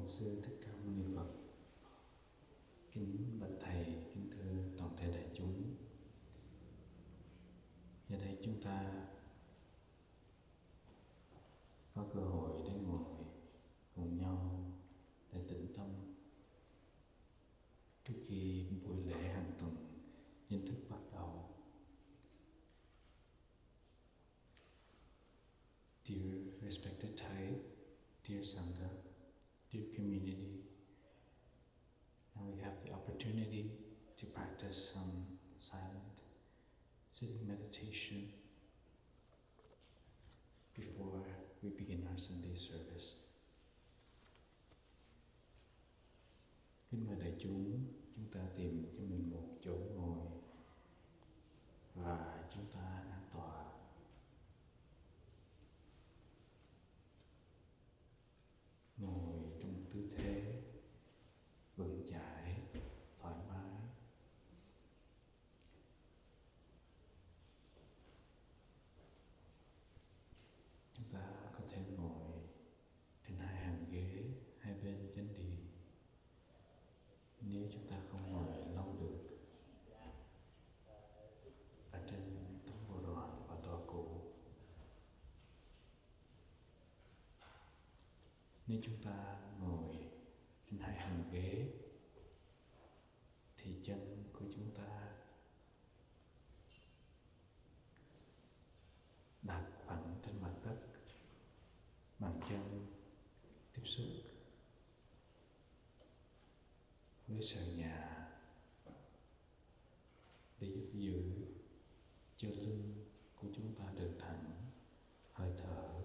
Bổn Sư Thích Ca Mâu Ni Phật. Kính bạch Thầy, kính thưa toàn thể đại chúng. Giờ đây chúng ta có cơ hội để ngồi cùng nhau để tĩnh tâm trước khi buổi lễ hàng tuần chính thức bắt đầu. Dear respected Thai, dear Sangha, dear community, now we have the opportunity to practice some silent sitting meditation before we begin our Sunday service. Kính mời đại chúng ta tìm cho mình một chỗ ngồi và chúng ta an tọa. Ngồi trong một tư thế vững chãi, thoải mái. Chúng ta có thể ngồi trên hai hàng ghế hai bên chánh điện. Nếu chúng ta không ngồi lâu được ở trên tấm bộ đoàn và tọa cụ, nếu chúng ta ngồi trên hai hàng ghế thì chân của chúng ta đặt phẳng trên mặt đất, bàn chân tiếp xúc với sàn nhà để giúp giữ cho lưng của chúng ta được thẳng, hơi thở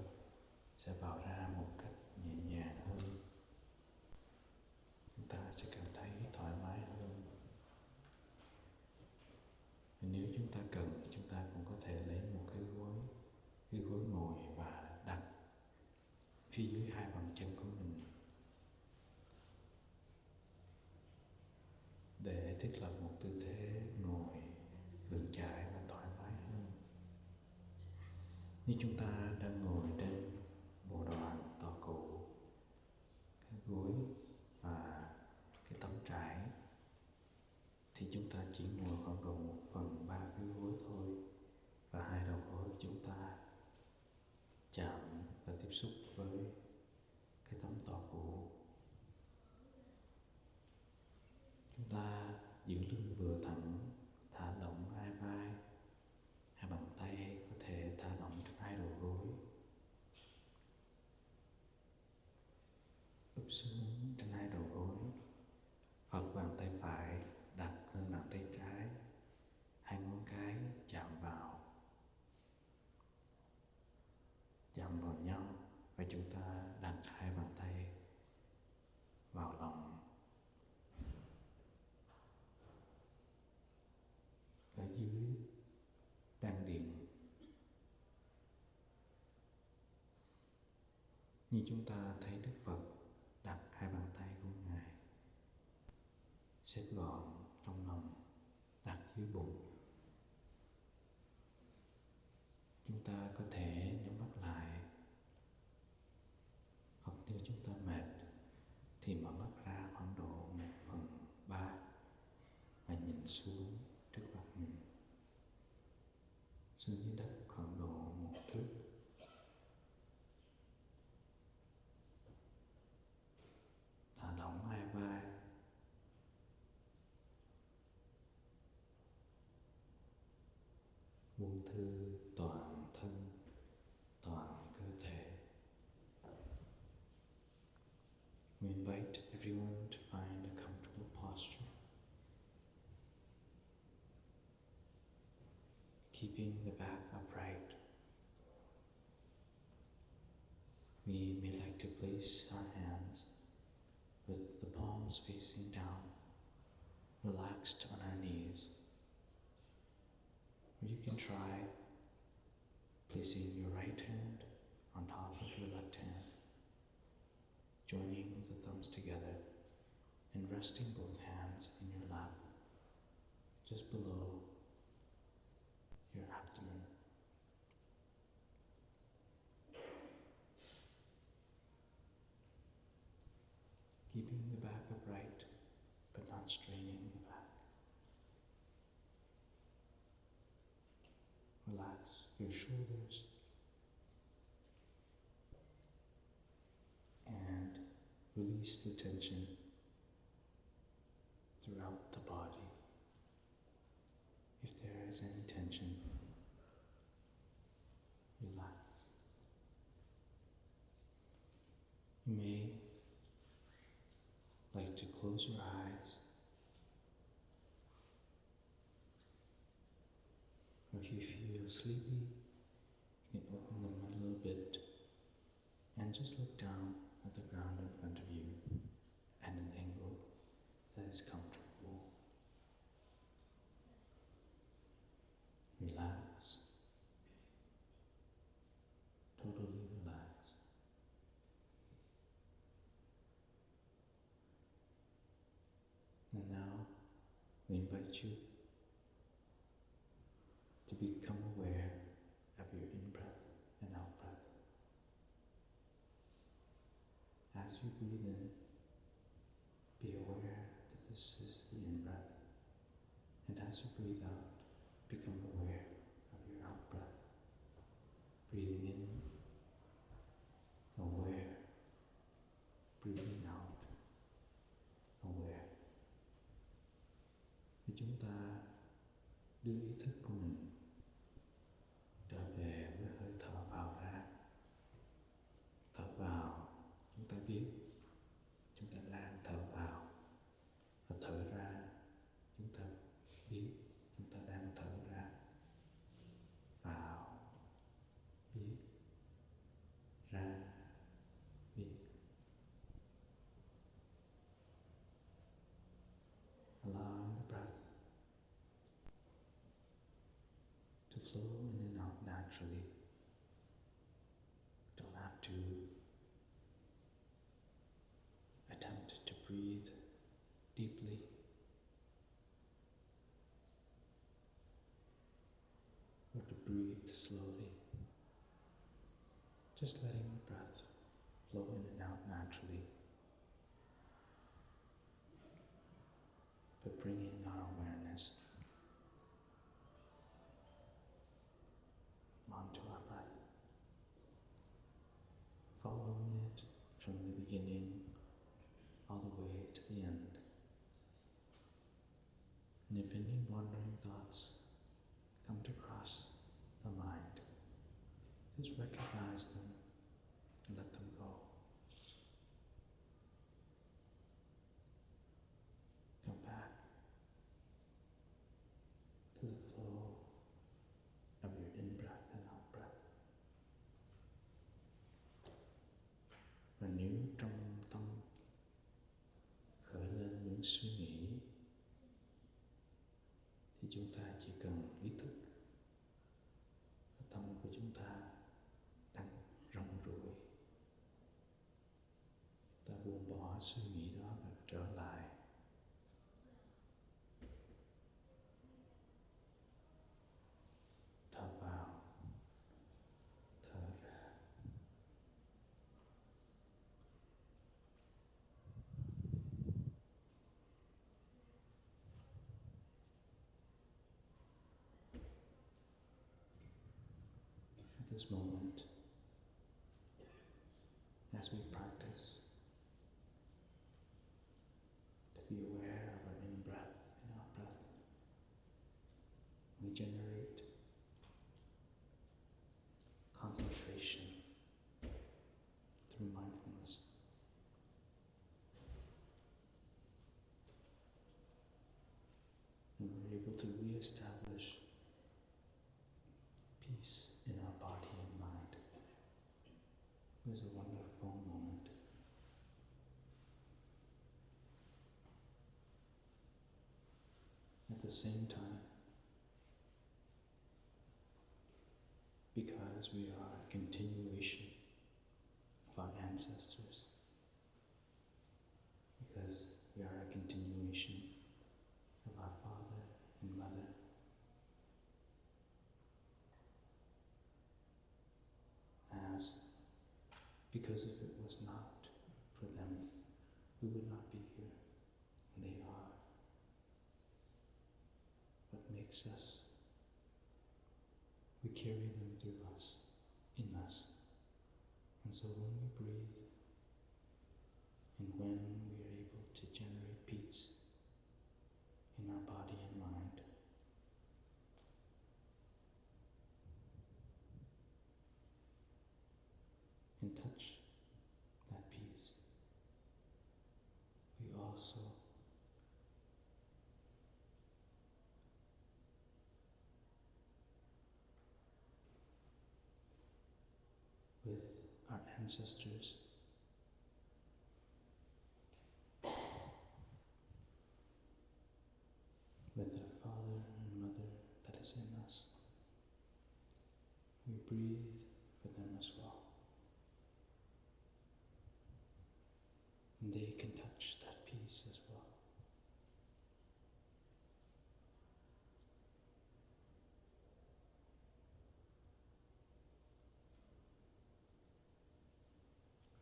sẽ vào ra một cách nhẹ nhàng hơn. Chúng ta sẽ cảm thấy thoải mái hơn. Và nếu chúng ta cần thì chúng ta cũng có thể lấy một cái gối ngồi và đặt phía dưới hai bàn chân của mình để thiết lập một tư thế ngồi vững chãi và thoải mái hơn. Nếu chúng ta đang ngồi trên bộ đoàn tọa cụ, cái gối và cái tấm trải, thì chúng ta chỉ ngồi khoảng độ 1/3 cái gối thôi, và hai đầu gối của chúng ta chạm và tiếp xúc với cái tấm tọa cụ. Chúng ta giữ lưng vừa thẳng, thả lỏng hai vai, hai bàn tay có thể thả lỏng trên hai đầu gối, úp xuống trên hai đầu gối, hoặc bàn tay phải đặt lên bàn tay trái, hai ngón cái chạm vào nhau, và chúng ta đặt hai bàn tay vào lòng. Ở dưới đan điền, như chúng ta thấy Đức Phật đặt hai bàn tay của Ngài xếp gọn trong lòng, đặt dưới bụng. Chúng ta có thể nhắm mắt lại, hoặc nếu chúng ta mệt thì mở mắt ra khoảng độ 1/3 và nhìn xuống trước mặt mình, xuống dưới đất khoảng độ 1 thước. Thả lỏng hai vai, buông thư toàn thân, toàn cơ thể. We invite everyone to find a comfortable posture, keeping the back upright. We may like to place our hands with the palms facing down, relaxed on our knees. Or you can try placing your right hand on top of your left hand, joining the thumbs together and resting both hands in your lap, just below your abdomen. keeping the back upright, but not straining the back. Relax your shoulders and release the tension throughout the body. If there is any tension, relax. You may like to close your eyes, or if you feel sleepy, you can open them a little bit and just look down at the ground in front of you at an angle that is comfortable. Relax. Totally relax. And now we invite you to become aware of your in-breath and out-breath. As you breathe in, be aware that this is the in-breath. And as you breathe out, become aware of your out-breath. Breathing in, aware. Breathing out, aware. Thì chúng ta đưa ý thức của mình trở về với hơi thở vào ra. Thở vào, chúng ta biết chúng ta đang thở vào. Và thở ra, chúng ta biết chúng ta đang thở ra. Vào, biết. Ra, biết. Allowing the breath to flow in and out naturally. Don't have to attempt to breathe deeply. Or to breathe slowly. Just letting the breath flow in and out naturally. But bringing our awareness onto our breath. Following it from the beginning all the way to the end. And if any wandering thoughts come to cross the mind, just recognize them and let them go. Come back to the flow of your in-breath and out-breath. Và nếu trong tâm khởi lên những suy nghĩ, thì chúng ta chỉ cần ý thức tâm của chúng ta đang rong ruổi. Ta buông bỏ suy nghĩ đó và trở lại. Thở vào, thở ra. At this moment, as we practice to be aware of our in-breath and out-breath, we generate concentration through mindfulness. And we're able to re-establish peace in our body and mind. It was a wonderful moment. At the same time, because we are a continuation of our ancestors, because we are a continuation of our father and mother, as because if it was not for them, we would not be here. And they are what makes us. We carry them through us, in us. And so when we breathe, and when we are able to generate peace in our body and mind, and touch that peace, we also with our ancestors, with our father and mother that is in us, we breathe for them as well. And they can touch that peace as well.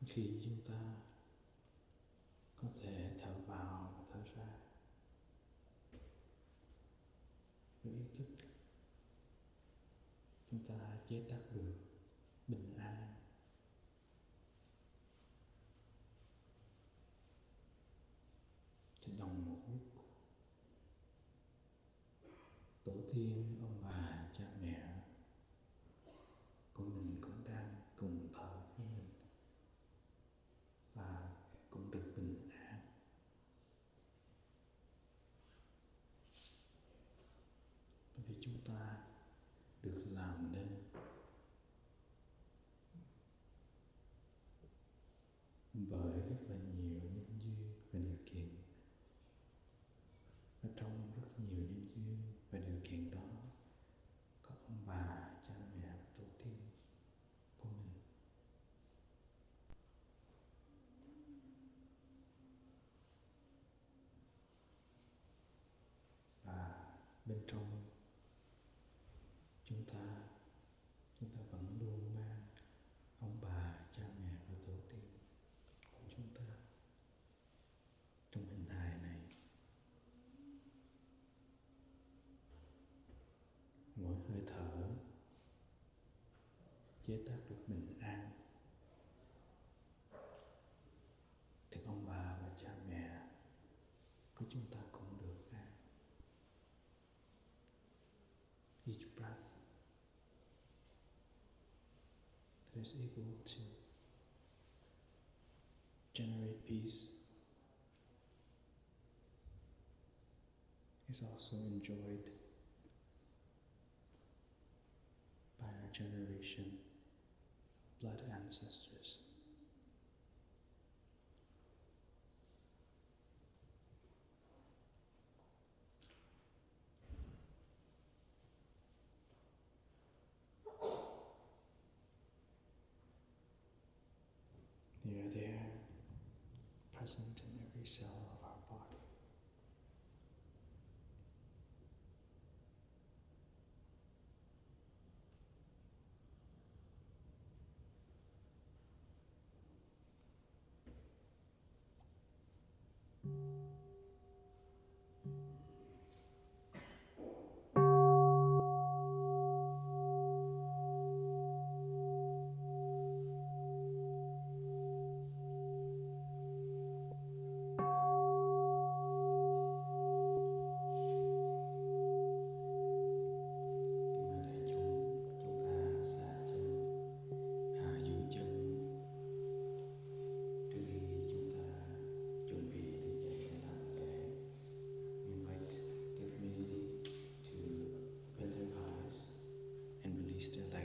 Khi chúng ta có thể thở vào và thở ra với ý thức, chúng ta chế tác được bình an, thì đồng một lúc tổ tiên, ông bà, cha mẹ của mình cũng đang cùng thở với mình và cũng được bình an. Bởi vì chúng ta được làm nên bởi rất là nhiều nhân duyên và điều kiện. Và trong rất nhiều nhân duyên và điều kiện đó có ông bà, cha mẹ và tổ tiên của mình. Và bên trong chúng ta vẫn luôn mang ông bà, cha mẹ và tổ tiên của chúng ta trong hình hài này. Mỗi hơi thở chế tác được bình an, thì ông bà và cha mẹ của chúng ta cũng được an. Each breath that is able to generate peace is also enjoyed by our generation of blood ancestors. They are there, present in every cell of our body.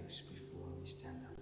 Before we stand up.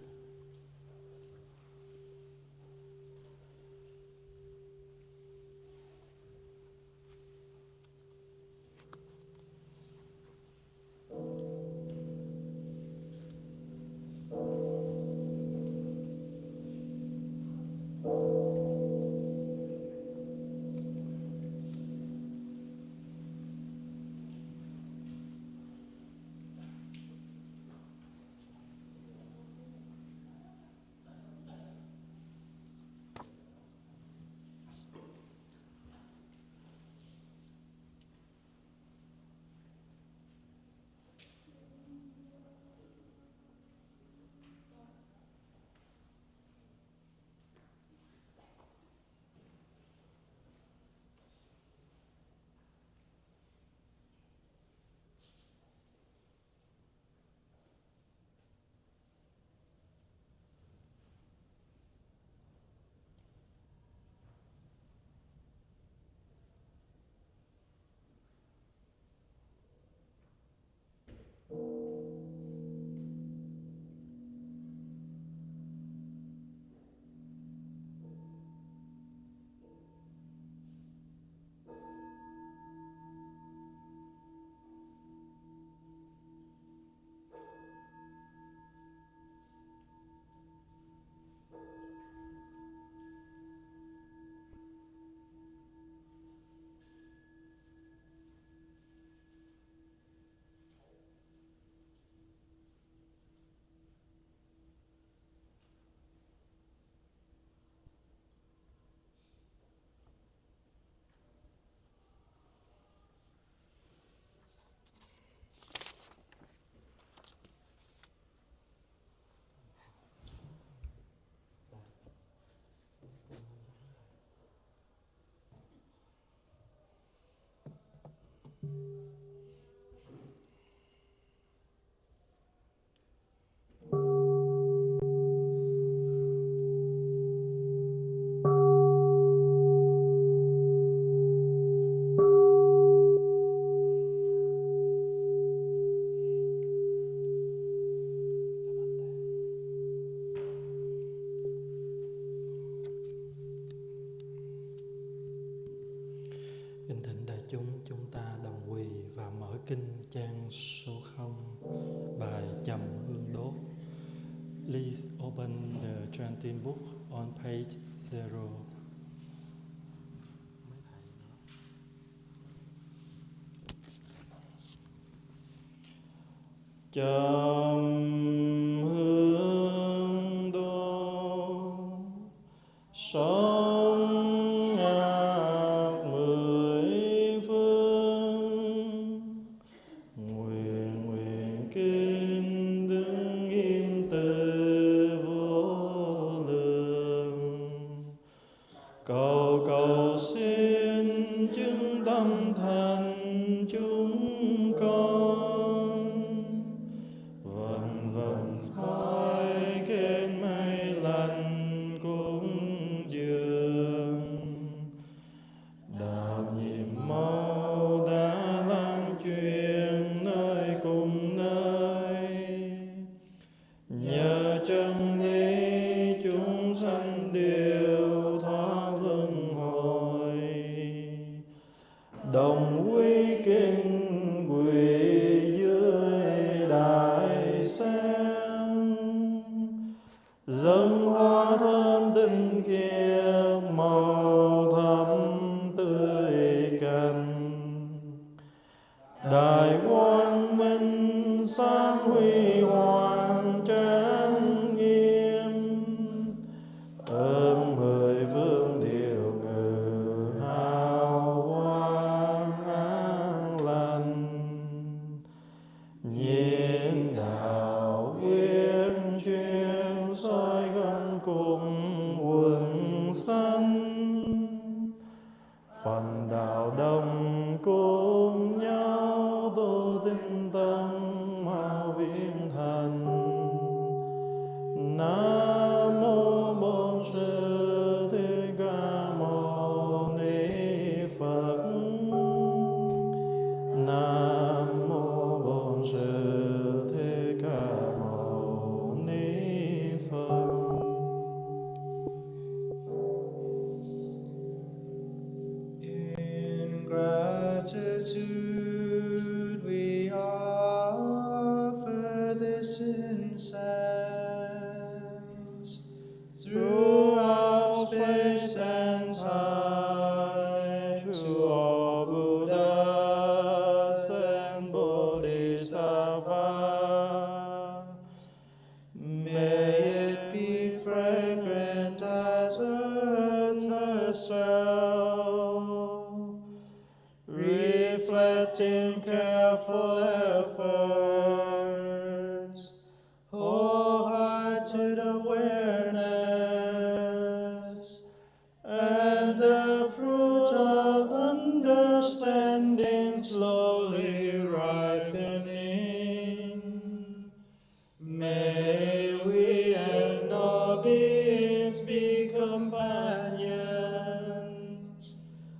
Kính thỉnh đại chúng ta đồng quỳ và mở kinh trang số 0, bài trầm hương đốt. Please open the chanting book on page 0. Trầm hương đốt, sống ngạc mười phương, nguyện kinh đứng im từ vô lượng, cầu xin chứng tâm thành chúng con, vần khói kết mây lành cúng dường, đạo nhiệm màu đã lan truyền nơi cùng nơi, nhờ chân lý chúng sanh đều thoát luân hồi, đồng quy kinh quỳ dưới đại sen, dâng hoa thơm tinh khiết màu thắm tươi cành, đại quang minh sáng huy hoàng trang nghiêm, ơn mười phương điều ngự hào quang an lành, nhiên đạo quyết chuyên soi gân cùng quần sanh, phần đạo đồng cùng nhau tu tinh tấn mau viễn thành. Nam mô Bổn Sư Thích Ca Mâu Ni Phật. Nam mô Bổn Sư Thích Ca Mâu Ni Phật. In gratitude we offer this incense throughout space and time to all Buddhas and Bodhisattvas. May it be fragrant as earth herself, reflecting careful efforts, wholehearted awareness, and the fruit of understanding slowly ripening. May we and all beings be companions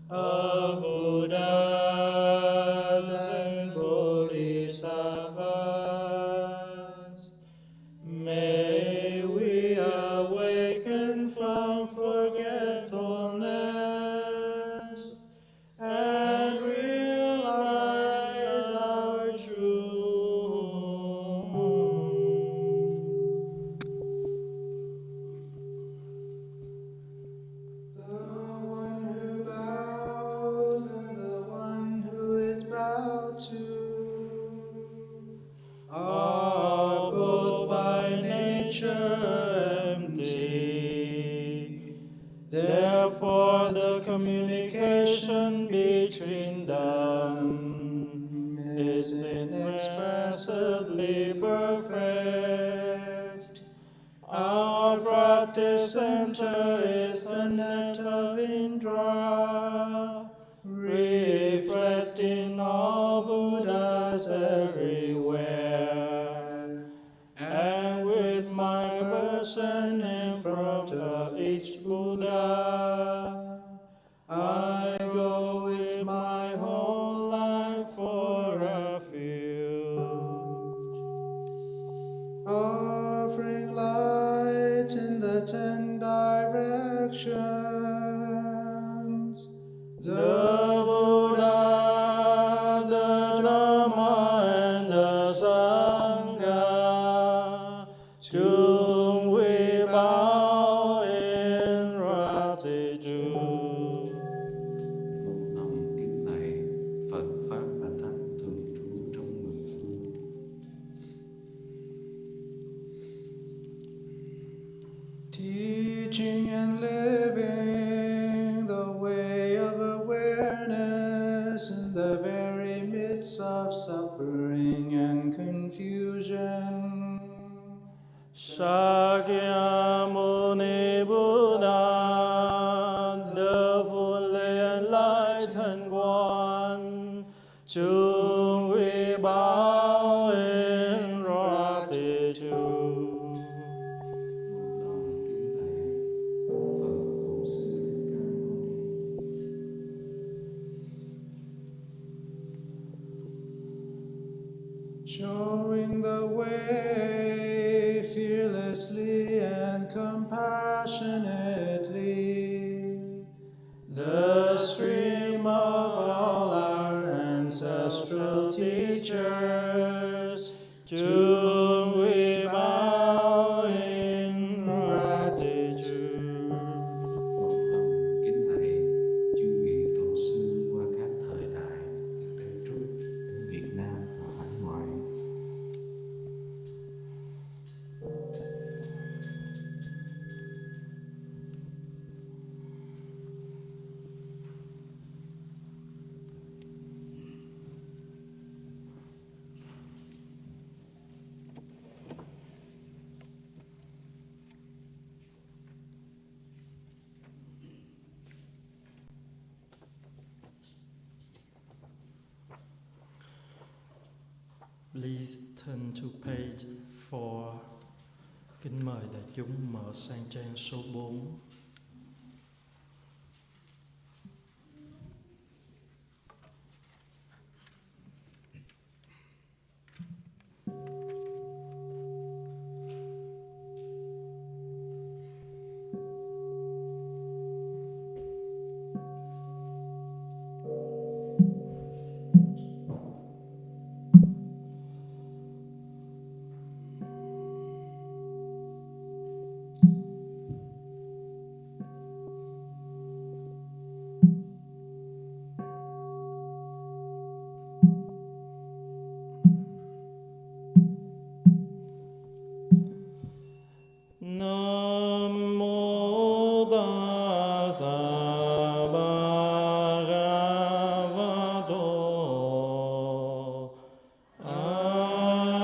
of Buddhas and Bodhisattvas. May we awaken from forgetfulness and realize our truth. The one who bows and the one who is bowed to are both by nature empty. Therefore, the communication between them is inexpressibly perfect. Our practice center is the net of Indra, reflecting all Buddha. I go with my whole life for refuge, offering light in the 10 directions. The Buddha, the Dhamma, and the Sangha, to whom we bow in gratitude. Một lòng kính lạy Phật Pháp và Thánh thường trú trong mười phương. Teaching and living the way of awareness in the very midst of suffering and confusion. Shakyamuni Buddha, the fully enlightened one, to whom we bow in gratitude. Showing the way fearlessly and compassionately, the stream of all our ancestral teachers, to whom we bow in gratitude. Một lòng kính lạy chư vị tổ sư qua các thời đại, từ Tân Trúc đến Việt Nam và hải ngoại. Please turn to page 4. Kính mời đại chúng mở sang trang số 4. Nam mô tassa bhagavato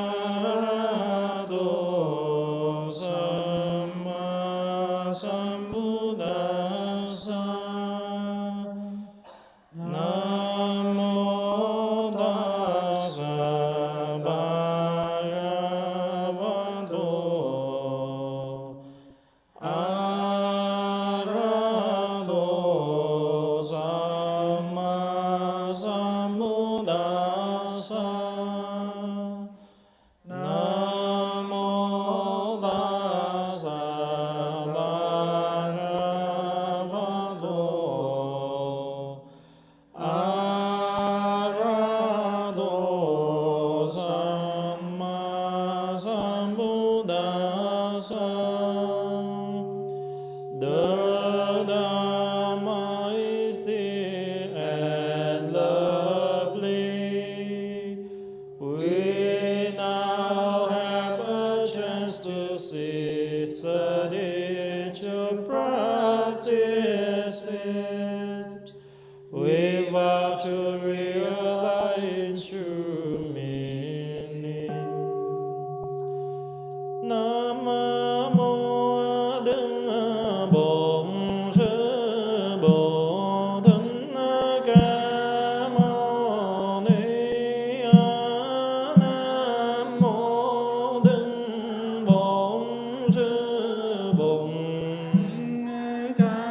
arahato samma sambuddhassa. Nam mô tassa bhagavato arahato samma sambuddhassa. Nam mô tassa bhagavato arahato samma sambuddhassa. The Dhamma is dear and lovely. We now have a chance to see, study, to practice it. We vow to realize true meaning. Nam mô Đức Bổn Sư Bồ Tát Ca Mâu Ni. Nam mô Đức Bổn Sư Bổn Ca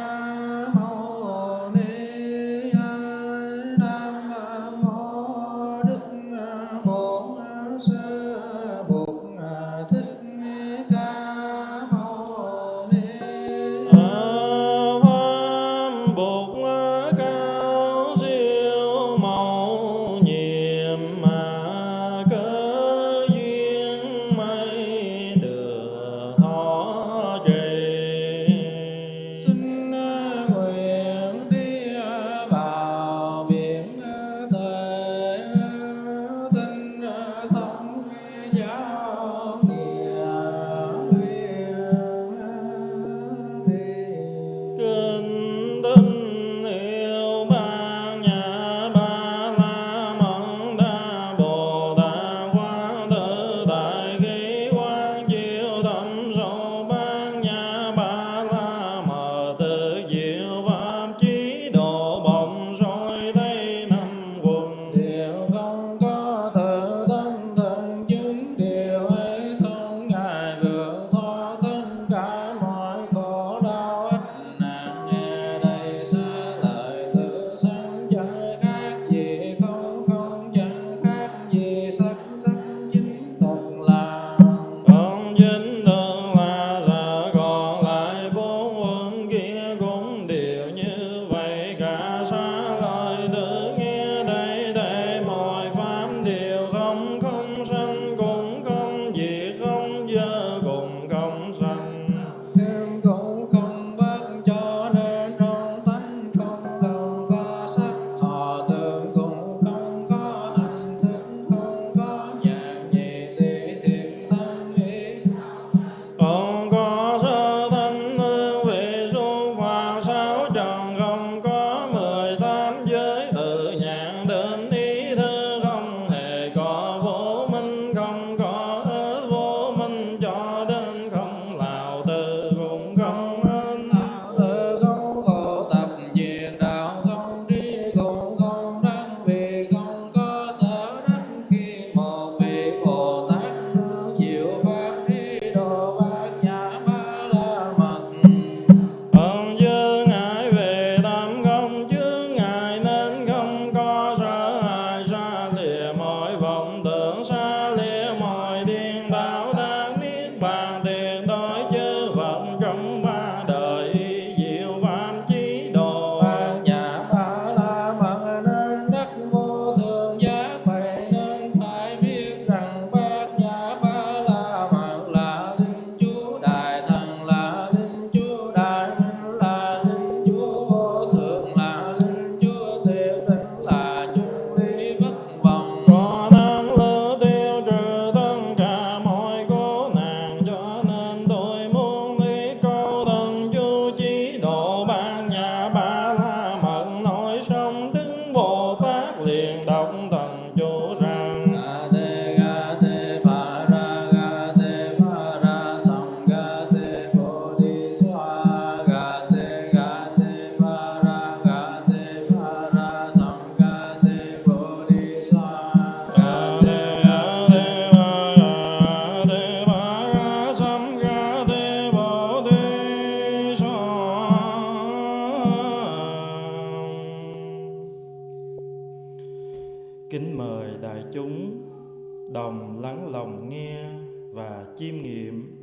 nghiệm.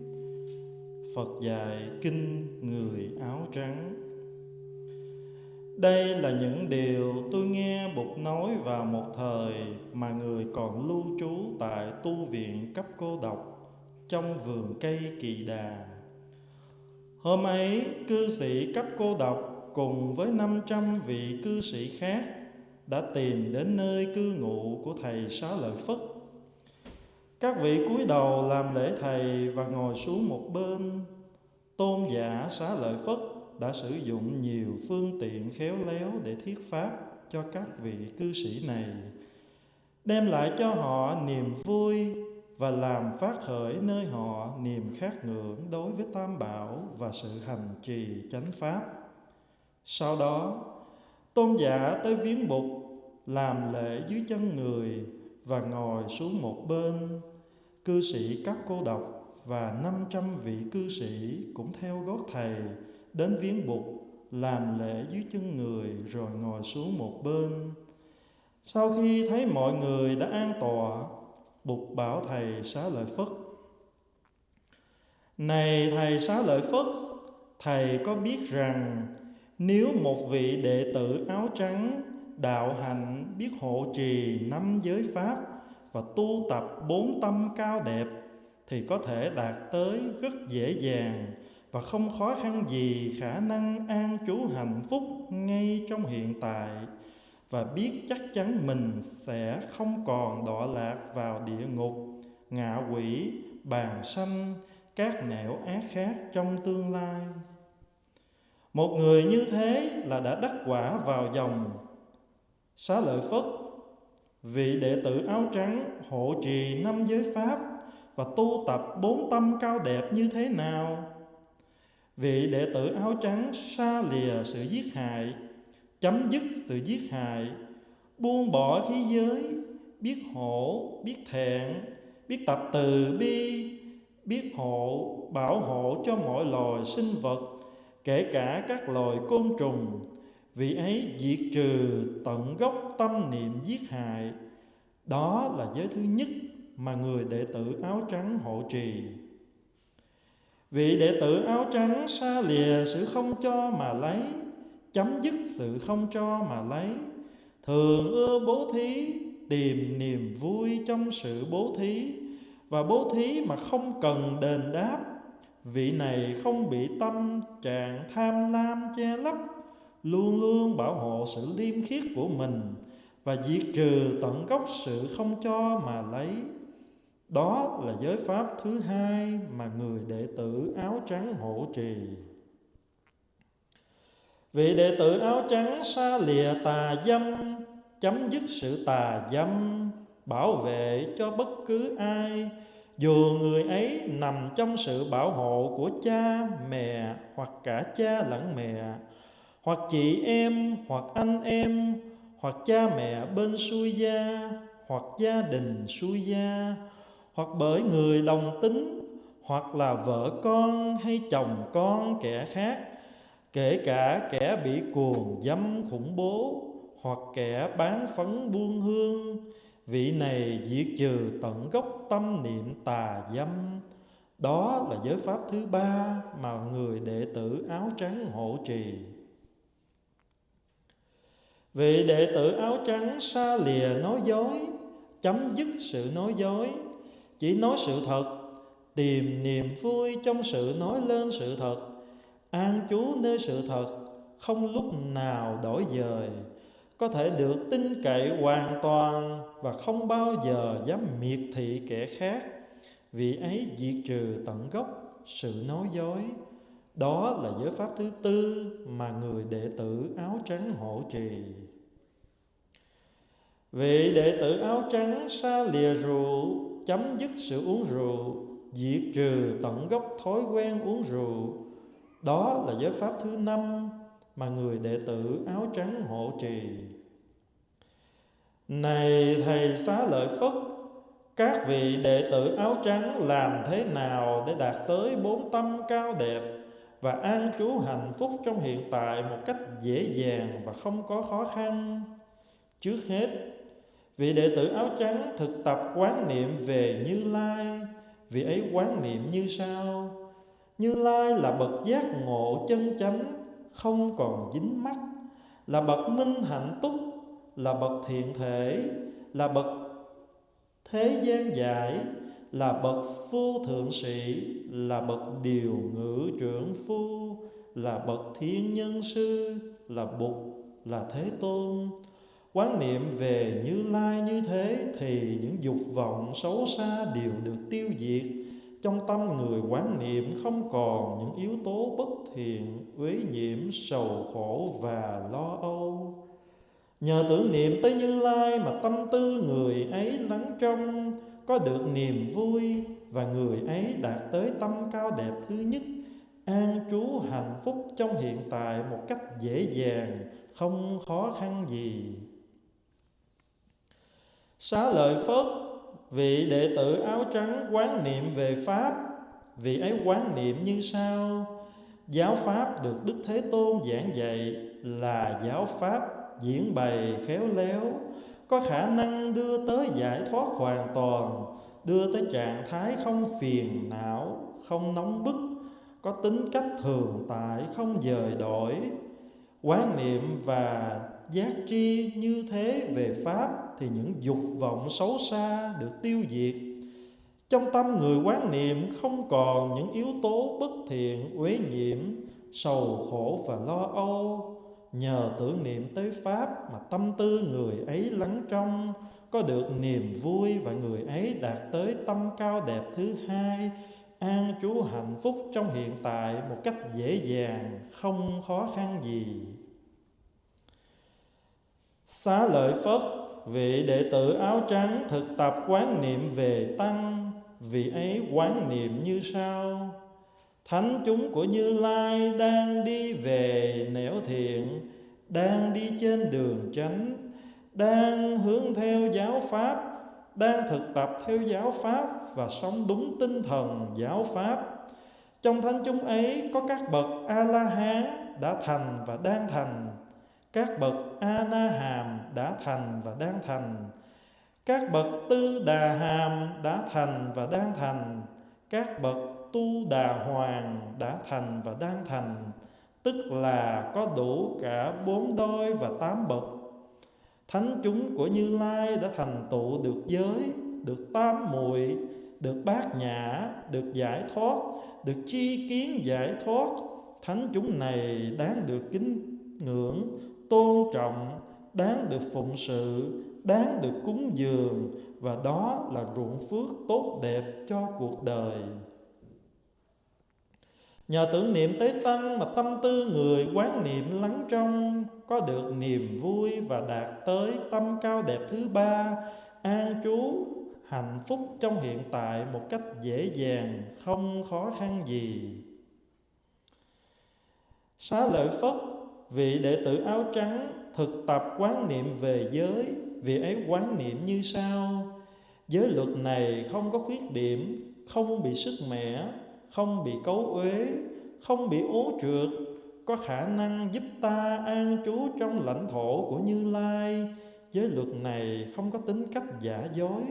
Phật dạy kinh người áo trắng. Đây là những điều tôi nghe Bụt nói vào một thời mà người còn lưu trú tại tu viện cấp cô độc trong vườn cây Kỳ Đà. Hôm ấy, cư sĩ cấp cô độc cùng với 500 vị cư sĩ khác đã tìm đến nơi cư ngụ của thầy Xá Lợi Phất. Các vị cúi đầu làm lễ thầy và ngồi xuống một bên. Tôn giả Xá Lợi Phất đã sử dụng nhiều phương tiện khéo léo để thuyết pháp cho các vị cư sĩ này, đem lại cho họ niềm vui và làm phát khởi nơi họ niềm khát ngưỡng đối với Tam Bảo và sự hành trì chánh pháp. Sau đó, tôn giả tới viếng Bụt, làm lễ dưới chân người và ngồi xuống một bên. Cư sĩ các cô độc và 500 vị cư sĩ cũng theo gót thầy đến viếng Bụt, làm lễ dưới chân người rồi ngồi xuống một bên. Sau khi thấy mọi người đã an tọa, Bụt bảo thầy Xá Lợi Phất: Này thầy Xá Lợi Phất, thầy có biết rằng nếu một vị đệ tử áo trắng đạo hạnh biết hộ trì 5 giới pháp và tu tập 4 tâm cao đẹp thì có thể đạt tới rất dễ dàng và không khó khăn gì khả năng an trú hạnh phúc ngay trong hiện tại, và biết chắc chắn mình sẽ không còn đọa lạc vào địa ngục, ngạ quỷ, bàn sanh, các nẻo ác khác trong tương lai. Một người như thế là đã đắc quả vào dòng. Xá Lợi Phất, vị đệ tử áo trắng hộ trì 5 giới pháp và tu tập 4 tâm cao đẹp như thế nào? Vị đệ tử áo trắng xa lìa sự giết hại, chấm dứt sự giết hại, buông bỏ khí giới, biết hổ, biết thẹn, biết tập từ bi, biết bảo hộ cho mọi loài sinh vật, kể cả các loài côn trùng. Vị ấy diệt trừ tận gốc tâm niệm giết hại. Đó là giới thứ nhất mà người đệ tử áo trắng hộ trì. Vị đệ tử áo trắng xa lìa sự không cho mà lấy, chấm dứt sự không cho mà lấy, thường ưa bố thí, tìm niềm vui trong sự bố thí, và bố thí mà không cần đền đáp. Vị này không bị tâm trạng tham lam che lấp, luôn luôn bảo hộ sự liêm khiết của mình và diệt trừ tận gốc sự không cho mà lấy. Đó là giới pháp thứ hai mà người đệ tử áo trắng hộ trì. Vị đệ tử áo trắng xa lìa tà dâm, chấm dứt sự tà dâm, bảo vệ cho bất cứ ai, dù người ấy nằm trong sự bảo hộ của cha, mẹ, hoặc cả cha lẫn mẹ, hoặc chị em, hoặc anh em, hoặc cha mẹ bên xuôi gia, hoặc gia đình xuôi gia, hoặc bởi người đồng tính, hoặc là vợ con hay chồng con kẻ khác, kể cả kẻ bị cuồng dâm khủng bố, hoặc kẻ bán phấn buôn hương. Vị này diệt trừ tận gốc tâm niệm tà dâm. Đó là giới pháp thứ ba mà người đệ tử áo trắng hộ trì. Vị đệ tử áo trắng xa lìa nói dối, chấm dứt sự nói dối, chỉ nói sự thật, tìm niềm vui trong sự nói lên sự thật, an trú nơi sự thật, không lúc nào đổi dời, có thể được tin cậy hoàn toàn và không bao giờ dám miệt thị kẻ khác. Vị ấy diệt trừ tận gốc sự nói dối. Đó là giới pháp thứ tư mà người đệ tử áo trắng hộ trì. Vị đệ tử áo trắng xa lìa rượu, chấm dứt sự uống rượu, diệt trừ tận gốc thói quen uống rượu. Đó là giới pháp thứ năm mà người đệ tử áo trắng hộ trì. Này thầy Xá Lợi Phất, các vị đệ tử áo trắng làm thế nào để đạt tới 4 tâm cao đẹp và an trú hạnh phúc trong hiện tại một cách dễ dàng và không có khó khăn? Trước hết, vị đệ tử áo trắng thực tập quán niệm về Như Lai, vị ấy quán niệm như sau: Như Lai là bậc giác ngộ chân chánh, không còn dính mắc, là bậc minh hạnh túc, là bậc thiện thể, là bậc thế gian giải, là bậc vô thượng sĩ, là bậc điều ngự trưởng phu, là bậc thiên nhân sư, là Bụt, là Thế Tôn. Quán niệm về Như Lai như thế thì những dục vọng xấu xa đều được tiêu diệt. Trong tâm người quán niệm không còn những yếu tố bất thiện, uế nhiễm, sầu khổ và lo âu. Nhờ tưởng niệm tới Như Lai mà tâm tư người ấy lắng trong, có được niềm vui, và người ấy đạt tới tâm cao đẹp thứ nhất, an trú hạnh phúc trong hiện tại một cách dễ dàng, không khó khăn gì. Xá lợi Phất, vị đệ tử áo trắng quán niệm về Pháp, vị ấy quán niệm như sau: Giáo Pháp được Đức Thế Tôn giảng dạy là giáo Pháp diễn bày khéo léo, có khả năng đưa tới giải thoát hoàn toàn, đưa tới trạng thái không phiền não, không nóng bức, có tính cách thường tại, không dời đổi. Quán niệm và giác tri như thế về Pháp thì những dục vọng xấu xa được tiêu diệt. Trong tâm người quán niệm không còn những yếu tố bất thiện, uế nhiễm, sầu khổ và lo âu. Nhờ tưởng niệm tới Pháp mà tâm tư người ấy lắng trong, có được niềm vui, và người ấy đạt tới tâm cao đẹp thứ hai, an trú hạnh phúc trong hiện tại một cách dễ dàng, không khó khăn gì. Xá lợi Phất, vị đệ tử áo trắng thực tập quán niệm về Tăng, vị ấy quán niệm như sau: Thánh chúng của Như Lai đang đi về nẻo thiện, đang đi trên đường chánh, đang hướng theo giáo Pháp, đang thực tập theo giáo Pháp và sống đúng tinh thần giáo Pháp. Trong thánh chúng ấy có các bậc A-la-hán đã thành và đang thành, các bậc A-na-hàm đã thành và đang thành, các bậc Tư Đà Hàm đã thành và đang thành, các bậc Tu Đà Hoàng đã thành và đang thành, tức là có đủ cả 4 đôi và 8 bậc. Thánh chúng của Như Lai đã thành tựu được giới, được tam muội, được bát nhã, được giải thoát, được tri kiến giải thoát. Thánh chúng này đáng được kính ngưỡng, tôn trọng, đáng được phụng sự, đáng được cúng dường, và đó là ruộng phước tốt đẹp cho cuộc đời. Nhờ tưởng niệm tới Tăng mà tâm tư người quán niệm lắng trong, có được niềm vui và đạt tới tâm cao đẹp thứ ba, an trú hạnh phúc trong hiện tại một cách dễ dàng, không khó khăn gì. Xá lợi Phất, vị đệ tử áo trắng thực tập quán niệm về giới, vị ấy quán niệm như sau: Giới luật này không có khuyết điểm, không bị sức mẻ, không bị cấu uế, không bị ố trượt, có khả năng giúp ta an trú trong lãnh thổ của Như Lai. Giới luật này không có tính cách giả dối,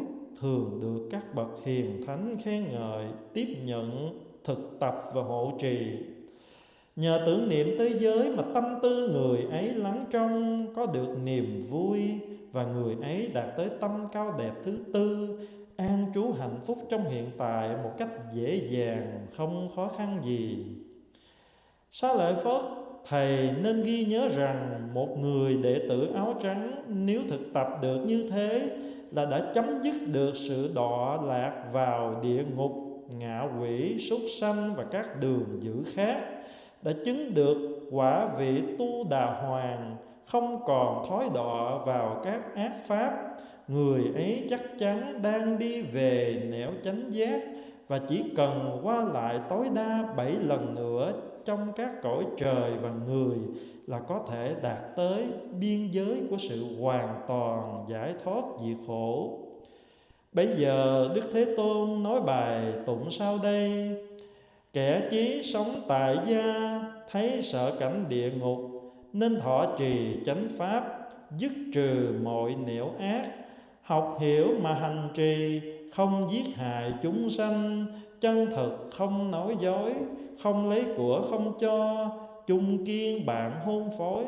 thường được các bậc hiền thánh khen ngợi, tiếp nhận, thực tập và hộ trì. Nhờ tưởng niệm tới giới mà tâm tư người ấy lắng trong, có được niềm vui, và người ấy đạt tới tâm cao đẹp thứ tư, an trú hạnh phúc trong hiện tại một cách dễ dàng, không khó khăn gì. Xá lợi Phất, thầy nên ghi nhớ rằng một người đệ tử áo trắng nếu thực tập được như thế là đã chấm dứt được sự đọa lạc vào địa ngục, ngạ quỷ, súc sanh và các đường dữ khác, đã chứng được quả vị Tu Đà Hoàng, không còn thói đọa vào các ác pháp. Người ấy chắc chắn đang đi về nẻo chánh giác, và chỉ cần qua lại tối đa 7 lần nữa trong các cõi trời và người là có thể đạt tới biên giới của sự hoàn toàn giải thoát diệt khổ. Bây giờ Đức Thế Tôn nói bài tụng sau đây: Kẻ chí sống tại gia, thấy sợ cảnh địa ngục, nên thọ trì chánh pháp, dứt trừ mọi nẻo ác. Học hiểu mà hành trì, không giết hại chúng sanh, chân thực không nói dối, không lấy của không cho, chung kiên bạn hôn phối,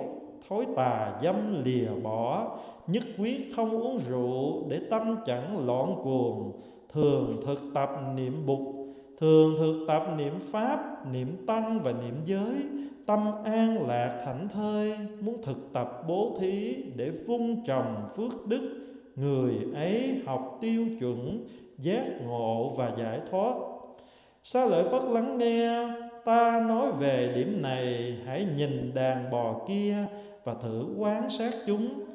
thối tà dâm lìa bỏ, nhất quyết không uống rượu để tâm chẳng loạn cuồng, thường thực tập niệm Bụt, thường thực tập niệm Pháp, niệm Tăng và niệm giới, tâm an lạc thảnh thơi, muốn thực tập bố thí để vun trồng phước đức, người ấy học tiêu chuẩn, giác ngộ và giải thoát. Xá lợi Phất lắng nghe, ta nói về điểm này, hãy nhìn đàn bò kia và thử quan sát chúng.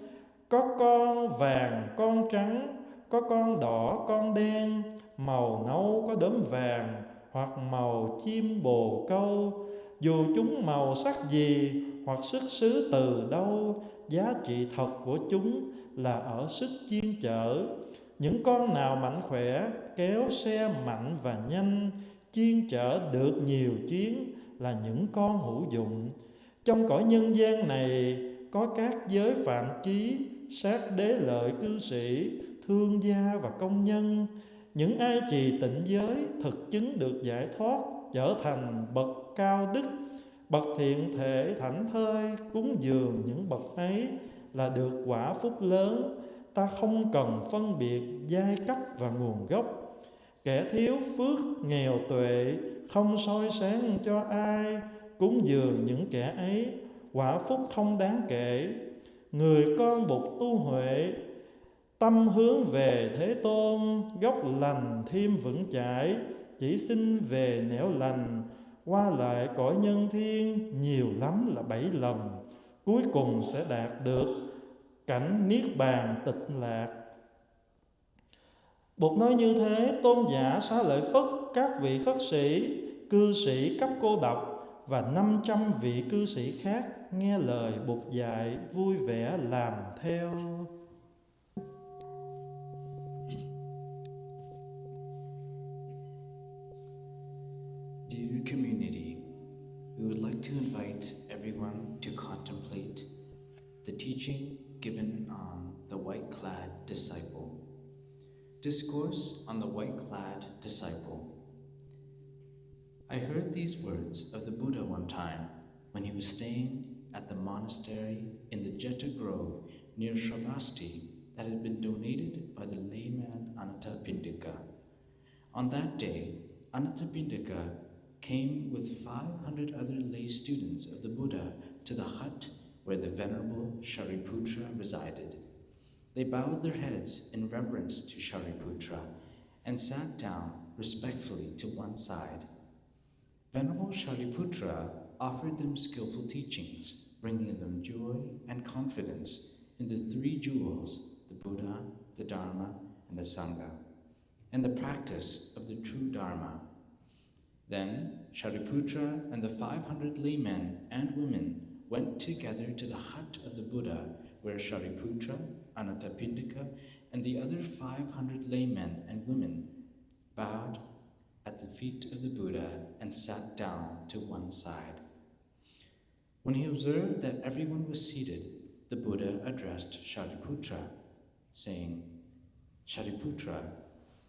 Có con vàng, con trắng, có con đỏ, con đen, màu nâu có đốm vàng, hoặc màu chim bồ câu. Dù chúng màu sắc gì, hoặc xuất xứ từ đâu, giá trị thật của chúng là ở sức chuyên chở. Những con nào mạnh khỏe, kéo xe mạnh và nhanh, chuyên chở được nhiều chuyến là những con hữu dụng. Trong cõi nhân gian này có các giới phạm chí, sát đế lợi cư sĩ, thương gia và công nhân. Những ai trì tịnh giới thực chứng được giải thoát, trở thành bậc cao đức, bậc thiện thể thảnh thơi, cúng dường những bậc ấy là được quả phúc lớn. Ta không cần phân biệt giai cấp và nguồn gốc. Kẻ thiếu phước nghèo tuệ không soi sáng cho ai, cúng dường những kẻ ấy quả phúc không đáng kể. Người con Bụt tu huệ, tâm hướng về Thế Tôn, gốc lành thêm vững chãi, chỉ xin về nẻo lành, qua lại cõi nhân thiên nhiều lắm là 7 lần, cuối cùng sẽ đạt được cảnh niết bàn tịch lạc. Bụt nói như thế, tôn giả Xá Lợi Phất, các vị khất sĩ, cư sĩ cấp cô độc và 500 vị cư sĩ khác nghe lời Bụt dạy vui vẻ làm theo. Dear community, we would like to invite everyone to contemplate the teaching given on the white-clad disciple. Discourse on the white-clad disciple. I heard these words of the Buddha one time when he was staying at the monastery in the Jeta Grove near Shravasti that had been donated by the layman Anathapindika. On that day, Anathapindika came with 500 other lay students of the Buddha to the hut where the Venerable Shariputra resided. They bowed their heads in reverence to Shariputra and sat down respectfully to one side. Venerable Shariputra offered them skillful teachings, bringing them joy and confidence in the 3 jewels, the Buddha, the Dharma, and the Sangha, and the practice of the true Dharma. Then Shariputra and the 500 laymen and women went together to the hut of the Buddha, where Shariputra, Anathapindika, and the other 500 laymen and women bowed at the feet of the Buddha and sat down to one side. When he observed that everyone was seated, the Buddha addressed Shariputra, saying, Shariputra,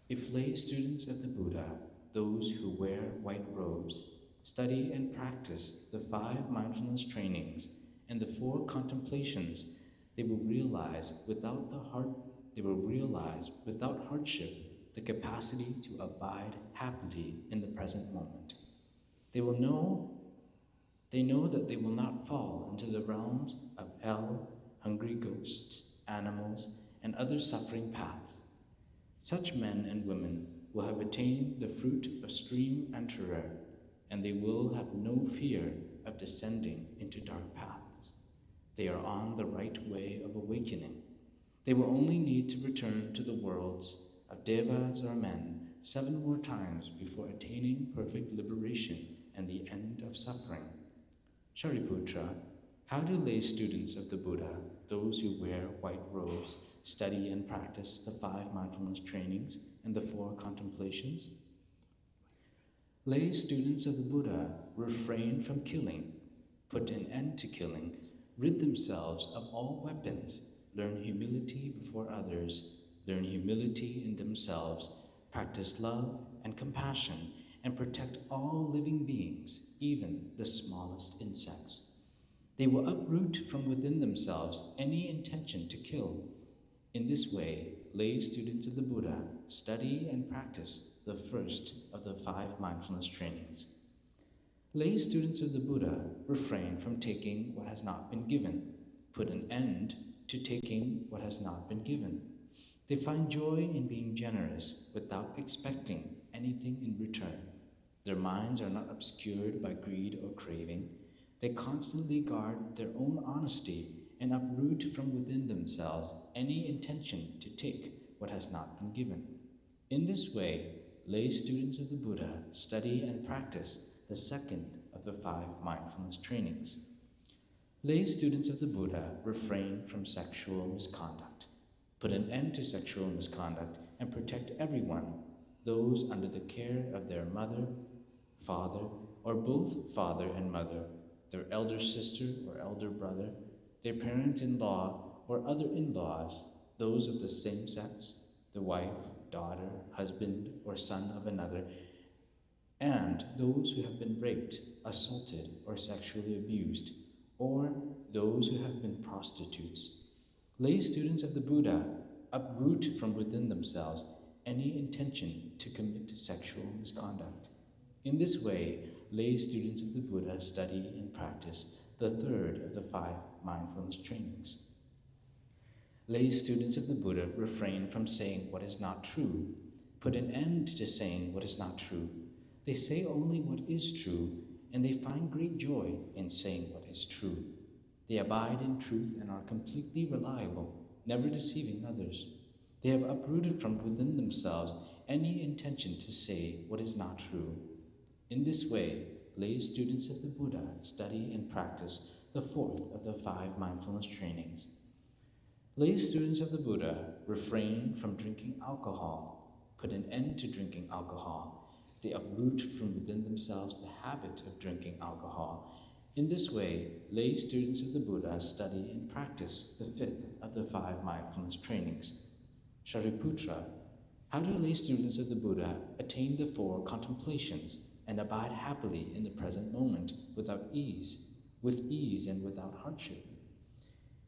if lay students of the Buddha, those who wear white robes, study and practice the 5 mindfulness trainings and the 4 contemplations, they will realize without hardship the capacity to abide happily in the present moment. They know that they will not fall into the realms of hell, hungry ghosts, animals, and other suffering paths. Such men and women will have attained the fruit of stream and terror, and they will have no fear of descending into dark paths. They are on the right way of awakening. They will only need to return to the worlds of devas or men 7 more times before attaining perfect liberation and the end of suffering. Shariputra, how do lay students of the Buddha, those who wear white robes, study and practice the 5 mindfulness trainings and the 4 contemplations? Lay students of the Buddha refrain from killing, put an end to killing, rid themselves of all weapons, learn humility before others, learn humility in themselves, practice love and compassion, and protect all living beings, even the smallest insects. They will uproot from within themselves any intention to kill. In this way, lay students of the Buddha study and practice the first of the 5 mindfulness trainings. Lay students of the Buddha refrain from taking what has not been given, put an end to taking what has not been given. They find joy in being generous without expecting anything in return. Their minds are not obscured by greed or craving. They constantly guard their own honesty and uproot from within themselves any intention to take what has not been given. In this way, lay students of the Buddha study and practice the second of the 5 mindfulness trainings. Lay students of the Buddha refrain from sexual misconduct, put an end to sexual misconduct, and protect everyone, those under the care of their mother, father, or both father and mother, their elder sister or elder brother, their parent-in-law or other in-laws, those of the same sex, the wife, daughter, husband, or son of another, and those who have been raped, assaulted, or sexually abused, or those who have been prostitutes. Lay students of the Buddha uproot from within themselves any intention to commit sexual misconduct. In this way, lay students of the Buddha study and practice the third of the 5 mindfulness trainings. Lay students of the Buddha refrain from saying what is not true, put an end to saying what is not true. They say only what is true, and they find great joy in saying what is true. They abide in truth and are completely reliable, never deceiving others. They have uprooted from within themselves any intention to say what is not true. In this way, lay students of the Buddha study and practice the fourth of the 5 mindfulness trainings. Lay students of the Buddha refrain from drinking alcohol, put an end to drinking alcohol. They uproot from within themselves the habit of drinking alcohol. In this way, lay students of the Buddha study and practice the 5th of the 5 mindfulness trainings. Shariputra, how do lay students of the Buddha attain the 4 contemplations and abide happily in the present moment with ease and without hardship?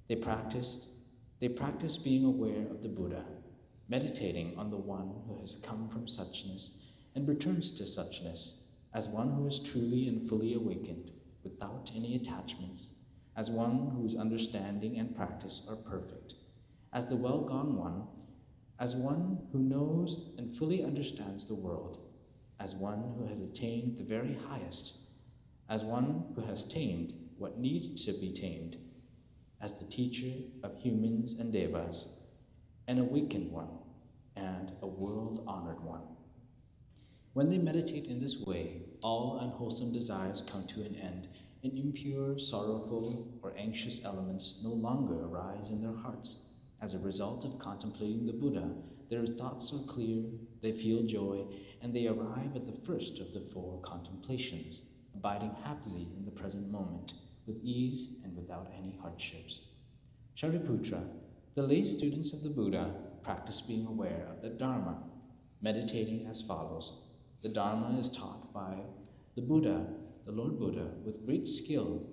They practice being aware of the Buddha, meditating on the one who has come from suchness and returns to suchness, as one who is truly and fully awakened, without any attachments, as one whose understanding and practice are perfect, as the well-gone one, as one who knows and fully understands the world, as one who has attained the very highest, as one who has tamed what needs to be tamed, as the teacher of humans and devas, an awakened one, and a world-honored one. When they meditate in this way, all unwholesome desires come to an end, and impure, sorrowful, or anxious elements no longer arise in their hearts. As a result of contemplating the Buddha, their thoughts are clear, they feel joy, and they arrive at the first of the 4 contemplations, abiding happily in the present moment, with ease and without any hardships. Shariputra, the lay students of the Buddha practice being aware of the Dharma, meditating as follows. The Dharma is taught by the Buddha, the Lord Buddha, with great skill.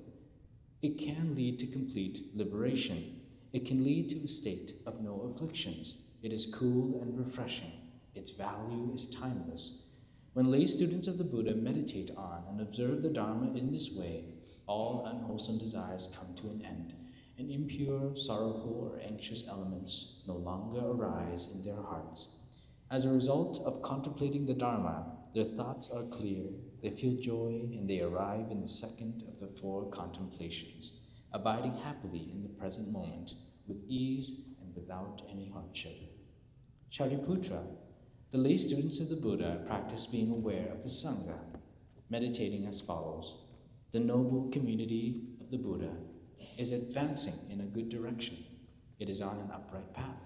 It can lead to complete liberation. It can lead to a state of no afflictions. It is cool and refreshing. Its value is timeless. When lay students of the Buddha meditate on and observe the Dharma in this way, all unwholesome desires come to an end, and impure, sorrowful, or anxious elements no longer arise in their hearts. As a result of contemplating the Dharma, their thoughts are clear, they feel joy, and they arrive in the second of the 4 contemplations, abiding happily in the present moment, with ease and without any hardship. Shariputra, the lay students of the Buddha practice being aware of the Sangha, meditating as follows. The noble community of the Buddha is advancing in a good direction. It is on an upright path.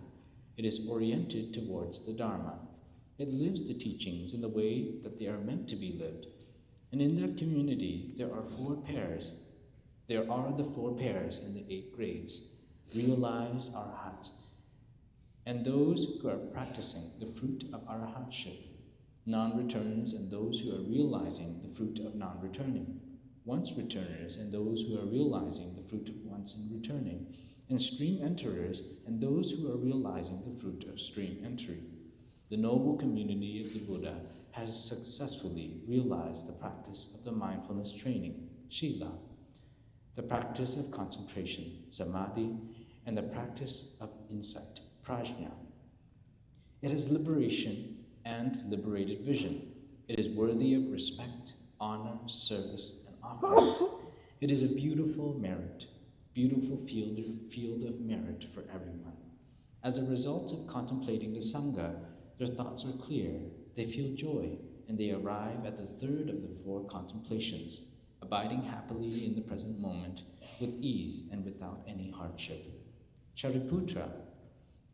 It is oriented towards the Dharma. It lives the teachings in the way that they are meant to be lived. And in that community, there are 4 pairs. There are the 4 pairs in the 8 grades, realized arhats, and those who are practicing the fruit of arahantship, non-returners and those who are realizing the fruit of non-returning, once-returners and those who are realizing the fruit of once-and-returning, and stream enterers and those who are realizing the fruit of stream entry. The noble community of the Buddha has successfully realized the practice of the mindfulness training, Shila, the practice of concentration, Samadhi, and the practice of insight, Prajna. It has liberation and liberated vision. It is worthy of respect, honor, service, and offerings. It is a beautiful merit, beautiful field of merit for everyone. As a result of contemplating the Sangha, their thoughts are clear, they feel joy, and they arrive at the third of the four contemplations, abiding happily in the present moment with ease and without any hardship. Shariputra,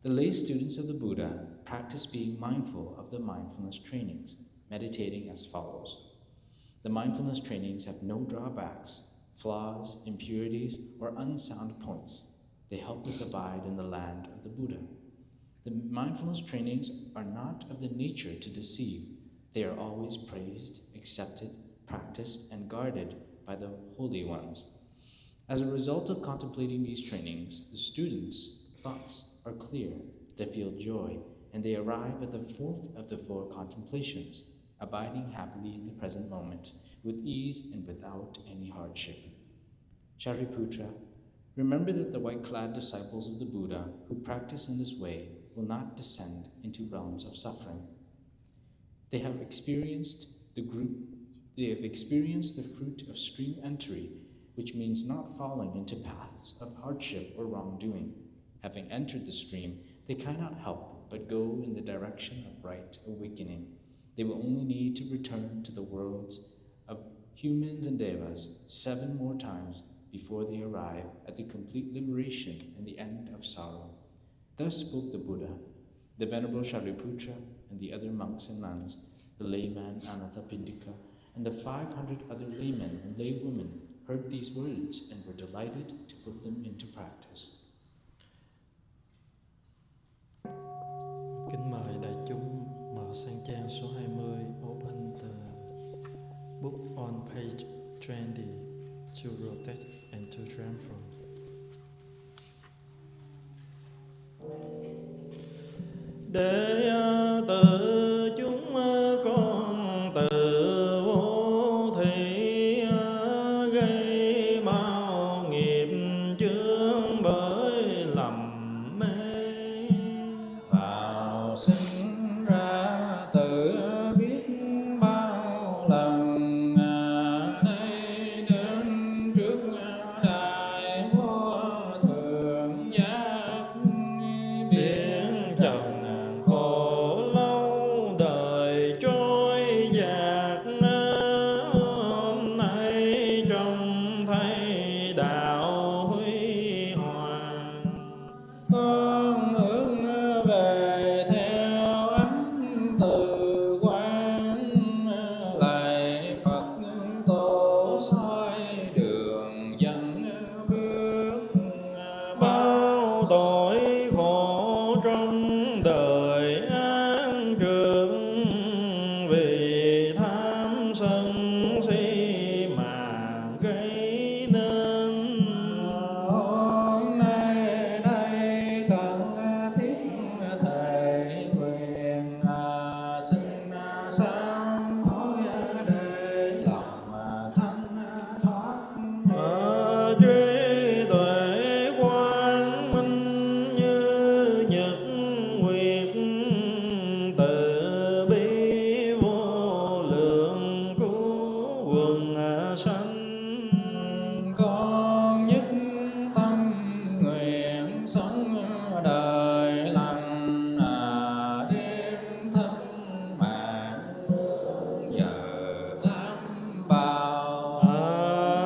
the lay students of the Buddha practice being mindful of the mindfulness trainings, meditating as follows. The mindfulness trainings have no drawbacks, flaws, impurities, or unsound points. They help us abide in the land of the Buddha. The mindfulness trainings are not of the nature to deceive. They are always praised, accepted, practiced, and guarded by the holy ones. As a result of contemplating these trainings, the students' thoughts are clear, they feel joy, and they arrive at the fourth of the four contemplations, abiding happily in the present moment, with ease and without any hardship. Shariputra, remember that the white-clad disciples of the Buddha who practice in this way will not descend into realms of suffering. They have experienced the fruit of stream entry, which means not falling into paths of hardship or wrongdoing. Having entered the stream, they cannot help but go in the direction of right awakening. They will only need to return to the worlds of humans and devas 7 more times before they arrive at the complete liberation and the end of sorrow. Thus spoke the Buddha. The Venerable Shariputra and the other monks and nuns, the layman Anathapindika, and the 500 other laymen and laywomen heard these words and were delighted to put them into practice. Kính mời đại chúng mở sang trang số 20, open the book on page 20 to rotate and to transform. Để tự chúng con tự vô thị gây mau nghiệp chướng bởi lầm mê, vào sinh ra tự biết bao lần, nay đến trước đại vô thượng giác, biển trần khổ lâu đời trôi dạt, hôm nay trông thấy đạo huy hoàng. con hướng về theo ánh từ quang, lạy Phật tổ soi đường dẫn bước, Bao tội khổ trong đời an trường, vì tham sân si mà gây nên. hôm nay đây khẩn thiết thệ nguyện, xin sám hối để lòng thanh thoát. Trí tuệ quang minh như nhật nguyệt, từ bi vô lượng cứu quần sanh. Con nhất tâm nguyện sống đời lành, đêm thân mạng nương giờ tam bảo.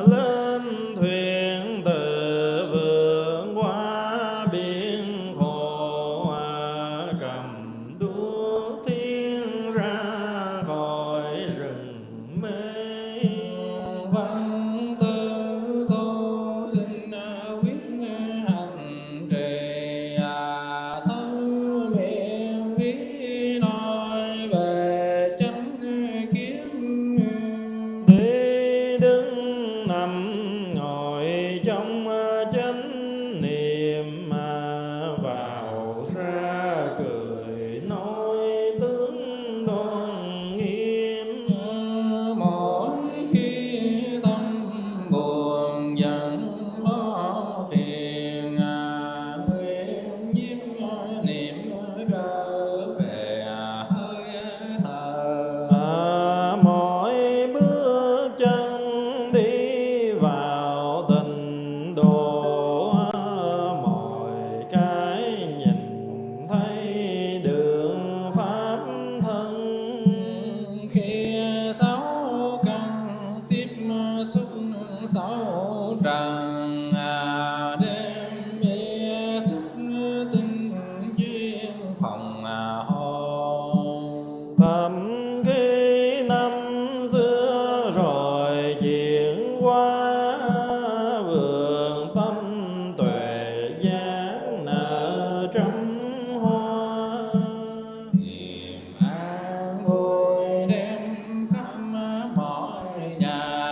Lên thuyền từ vượt qua biển khổ, cầm đuốc tiến ra khỏi rừng mê. Văn tư tu xin quyết hành trì, thứ sáu trần đêm bia thức tinh chuyên phòng hồn. thầm khi năm xưa rồi chuyển qua vườn tâm tuệ giác nở trăm hoa. Niềm an vui đêm khắp mọi nhà,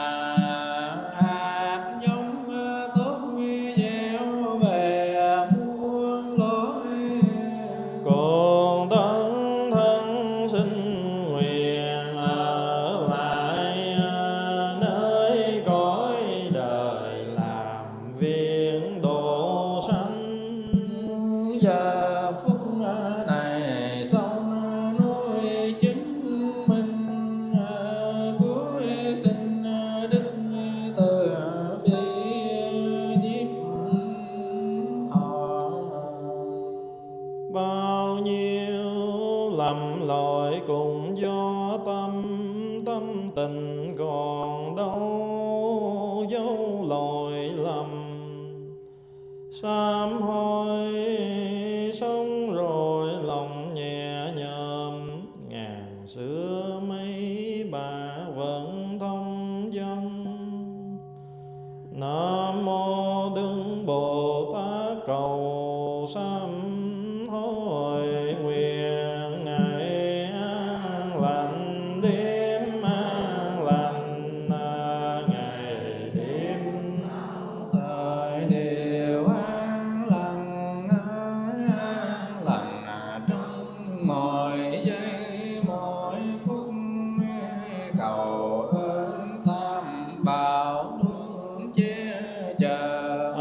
hạt giống tốt gieo về muôn lối. Còn thân thân xin nguyện ở lại nơi cõi đời làm việc độ sanh. Giờ phút này xong nuôi chứng minh, cuối sinh đức từ bi nhiếp thọ. Bao nhiêu lầm lỗi cũng do tâm tình còn đâu dấu lỗi lầm. Sám hối xong rồi lòng nhẹ nhõm, ngàn xưa mấy bà vẫn thông dong. Nam mô Đức Bồ Tát cầu sám hối nguyện ngày an lành đêm an lành ngày đêm. Thời điều an lành trong mọi giây mỗi phút, cầu ơn tam bảo luôn che chở.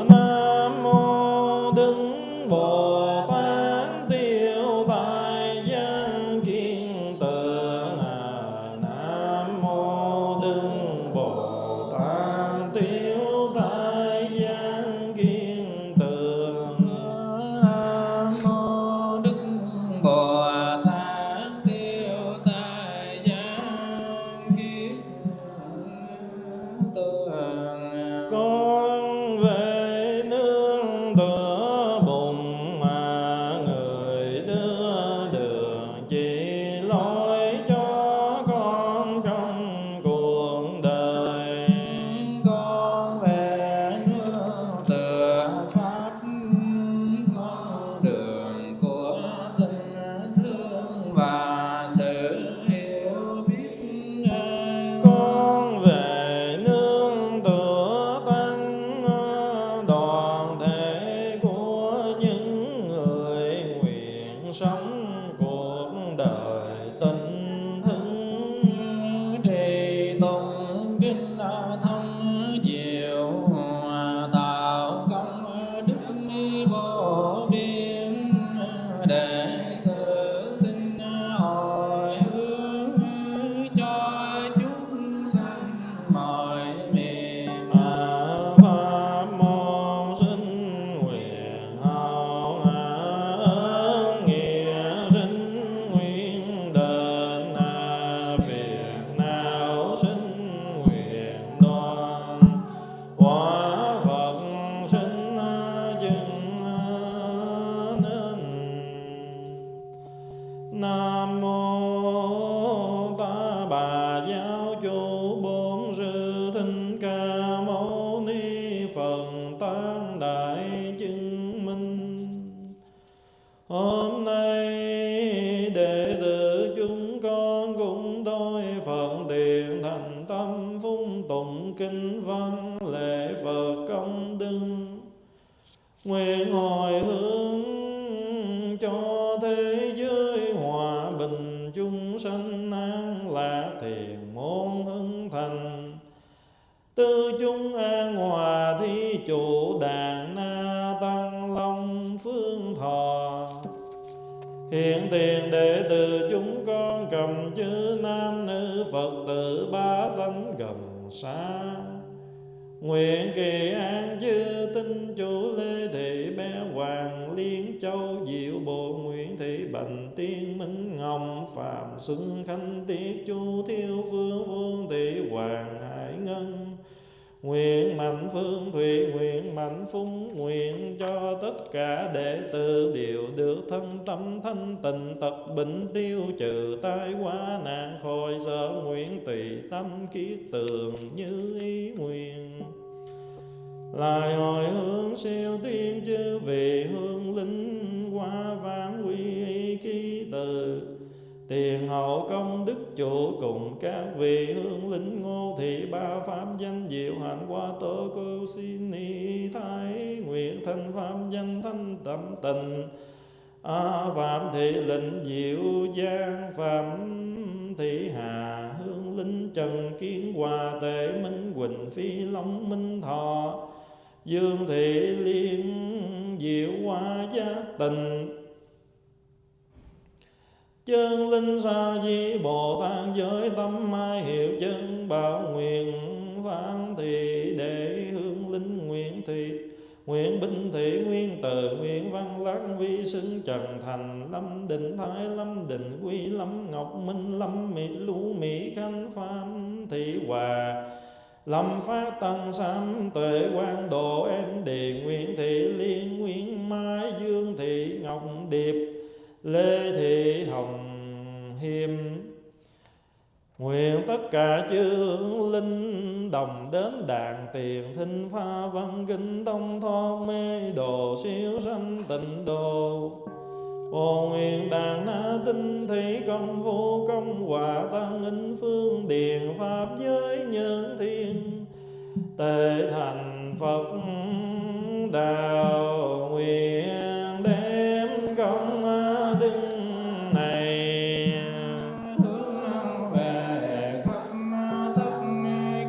Nam mô Đức Bồ Tát tiêu tai gian kiên tường. Nam mô Đức Bồ Tát tiêu tai gian kiên tường. Nam mô Đức Bồ Tát tiêu tai gian kiên tường. Con về nương tựa bụng người đưa đường chỉ lối cho con trong cuộc đời. Con về nương tựa pháp con đường của tình thương và sự hiểu biết. Con về nương tựa tăng đoàn thể của những người nguyện sống cuộc đời tình thương. Trì tụng kinh thông diệu, tạo công đức vô biên. Đệ tử xin hồi hướng cho chúng sanh mọi miền. Pháp môn xin nguyện hậu ơn nghĩa xin nguyện đền phiền não xin nguyện đoan. Quả Phật xin chứng nên. Nam mô Ta Bà Giáo Chủ Bổn Sư Thích Ca Mâu Ni Phật Tán Đại Chứng Minh. Hôm nay đệ tử chúng con cùng đôi Phật tiền thành tâm phung tụng kinh văn lễ Phật công đức, nguyện hồi hướng cho thế giới hòa bình, chúng sanh an lạc, thiền môn hưng thành, tư chúng an hòa, thí chủ đàn na tăng long phương thọ. Hiện tiền đệ tử chúng con cầm chữ nam nữ Phật tử ba tánh gần xa, nguyện kỳ an chư tinh chủ Lê Thị Bé Hoàng Liên Châu Diệu Bộ Nguyễn Thị Bành Tiên Minh Ngọc Phạm Xuân Khánh Tiết Chu Thiêu Phương Vương Thị Hoàng Hải Ngân Nguyện mạnh phương thủy, nguyện mạnh phúng, nguyện cho tất cả đệ tử đều được thân tâm thanh tịnh, tật bệnh tiêu trừ, tai qua nạn khỏi sở, nguyện tùy tâm kiết tường như ý nguyện. Lại hồi hướng siêu tiên chư vị hương linh qua vãng quy y ký từ, tiền hậu công đức chủ cùng các vị hương linh ngô thị ba pháp danh diệu hạnh qua tổ cô xin ni thái, nguyện thanh pháp danh thanh tâm tịnh, phạm thị lệnh diệu giang, phạm thị hà hương linh trần kiến hòa, tệ minh quỳnh phi long minh thọ, dương thị liên diệu hoa giác tình, chân linh sa di bồ tát giới tâm mai hiệu chân bảo, nguyện vãng thị đệ hương linh nguyện thị, nguyện binh thị nguyên từ, nguyện văn lắc vi xứng trần thành, lâm định thái lâm định quy lâm ngọc minh lâm mỹ lũ mỹ khanh phạm thị hòa, lâm phát tăng sám tuệ quang độ en đề, nguyện thị liên nguyên mai dương thị ngọc điệp, lê thị hồng hiểm. Nguyện tất cả chư hương linh đồng đến đàn tiền thinh pha văn kinh tông thoát mê đồ siêu sanh tịnh độ. Ô nguyện đàn na tinh thủy công vô công hòa tăng in phương điền pháp giới nhân thiên, tề thành Phật đạo. Nguyện đem công đức này hướng về khắp tất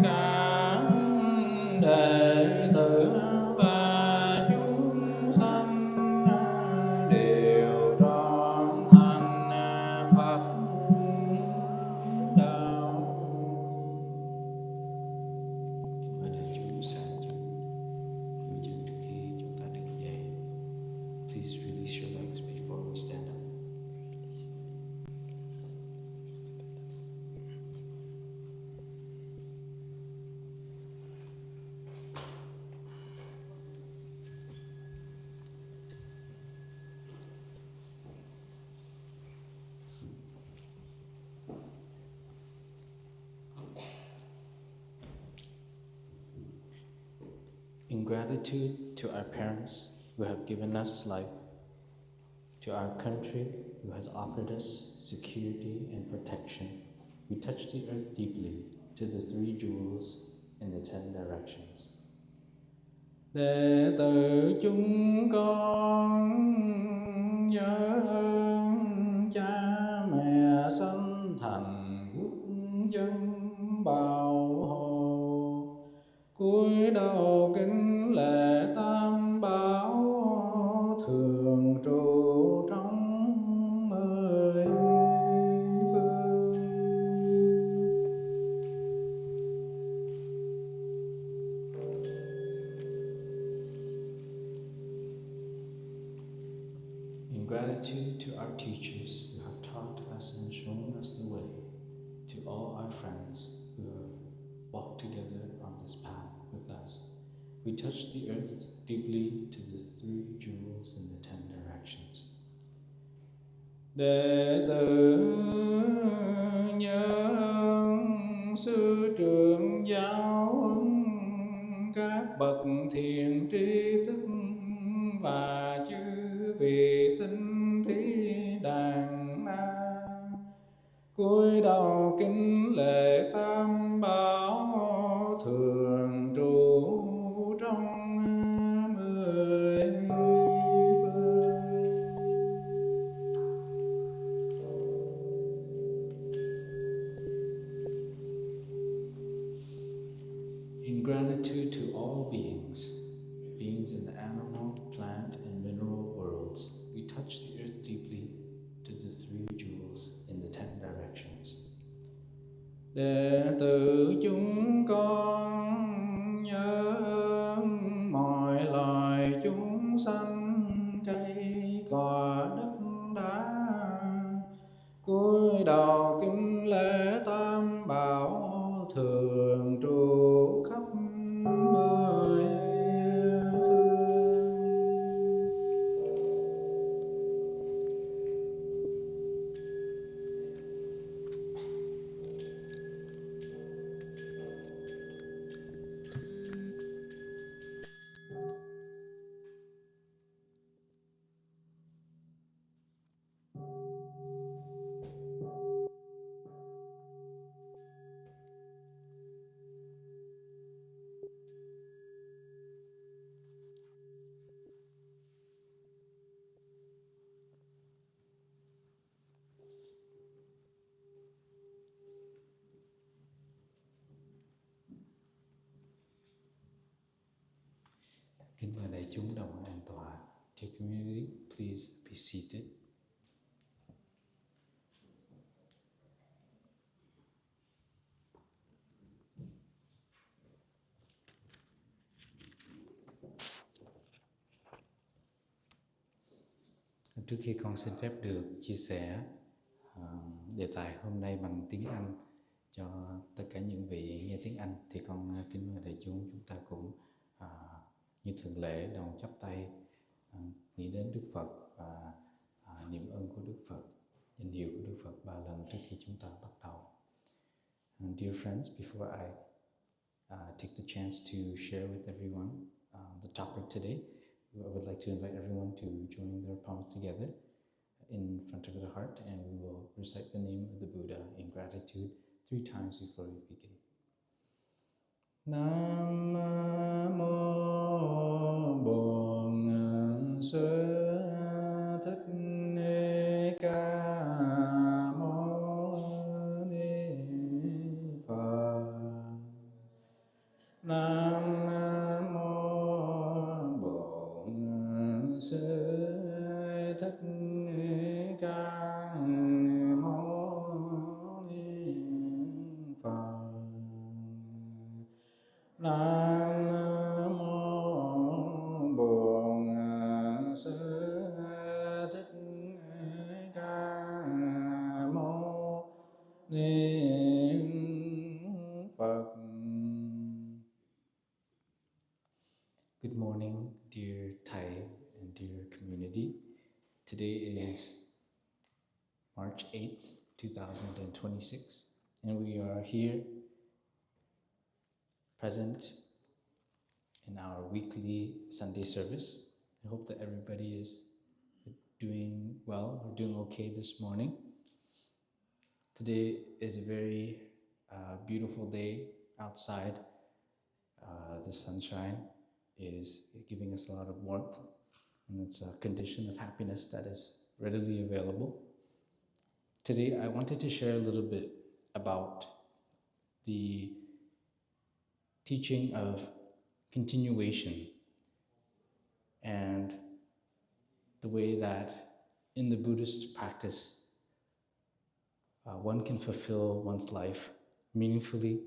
cả đệ tử và chúng sanh đều trọn thành Phật đạo. Kính mời đại chúng sang chân, mũi chân trước khi chúng ta đứng dậy. Please release your legs before we stand up. In gratitude to our parents who have given us life, to our country who has offered us security and protection, we touch the earth deeply to the three jewels in the 10 directions. Đệ tử chúng con nhớ ơn cha mẹ sanh thành quốc dân bảo hộ, cúi đầu kính lễ tam bảo, thường trụ trong mười phương. In gratitude to our teachers who have taught us and shown us the way, to all our friends who have walked together on this path with us, we touch the earth deeply to the three jewels in the 10 directions. Đệ tử nhớ ơn sư trưởng giáo huấn, các bậc thiện tri thức và chư vị tinh thí đàn na, cúi đầu kính lễ tam bảo, thường trụ trong mười phương. In gratitude to all beings, beings in the animal, plant, and mineral worlds, we touch the earth deeply to the three jewels in the 10 directions. Đệ tử chúng con nhớ ơn mọi loài chúng sanh, cây cỏ đất đá, cúi đầu kính lễ tam bảo, thường trụ khắp Kính mời đại chúng đồng an tọa. Dear community, please be seated. Trước khi con xin phép được chia sẻ đề tài hôm nay bằng tiếng Anh cho tất cả những vị nghe tiếng Anh, thì con kính mời đại chúng ta cũng như thường lệ đồng chắp tay nghĩ đến Đức Phật và niệm ơn của Đức Phật, danh hiệu của Đức Phật 3 lần trước khi chúng ta bắt đầu. And dear friends, before I take the chance to share with everyone the topic today, I would like to invite everyone to join their palms together in front of the heart, and we will recite the name of the Buddha in gratitude 3 times before we begin. Nam mô Bổn Sư Thích Ca Mâu Ni Phật. Nam mô Bổn Sư Thích Ca Mâu Ni Phật. Nam mô Bổn Sư Thích Ca Mâu Ni Phật. Good morning, dear Thai and dear community. Today is March 8th, 2026, and we are here present in our weekly Sunday service. I hope that everybody is doing well or doing okay this morning. Today is a very beautiful day outside. The sunshine is giving us a lot of warmth, and it's a condition of happiness that is readily available. Today I wanted to share a little bit about the teaching of continuation and the way that in the Buddhist practice one can fulfill one's life meaningfully.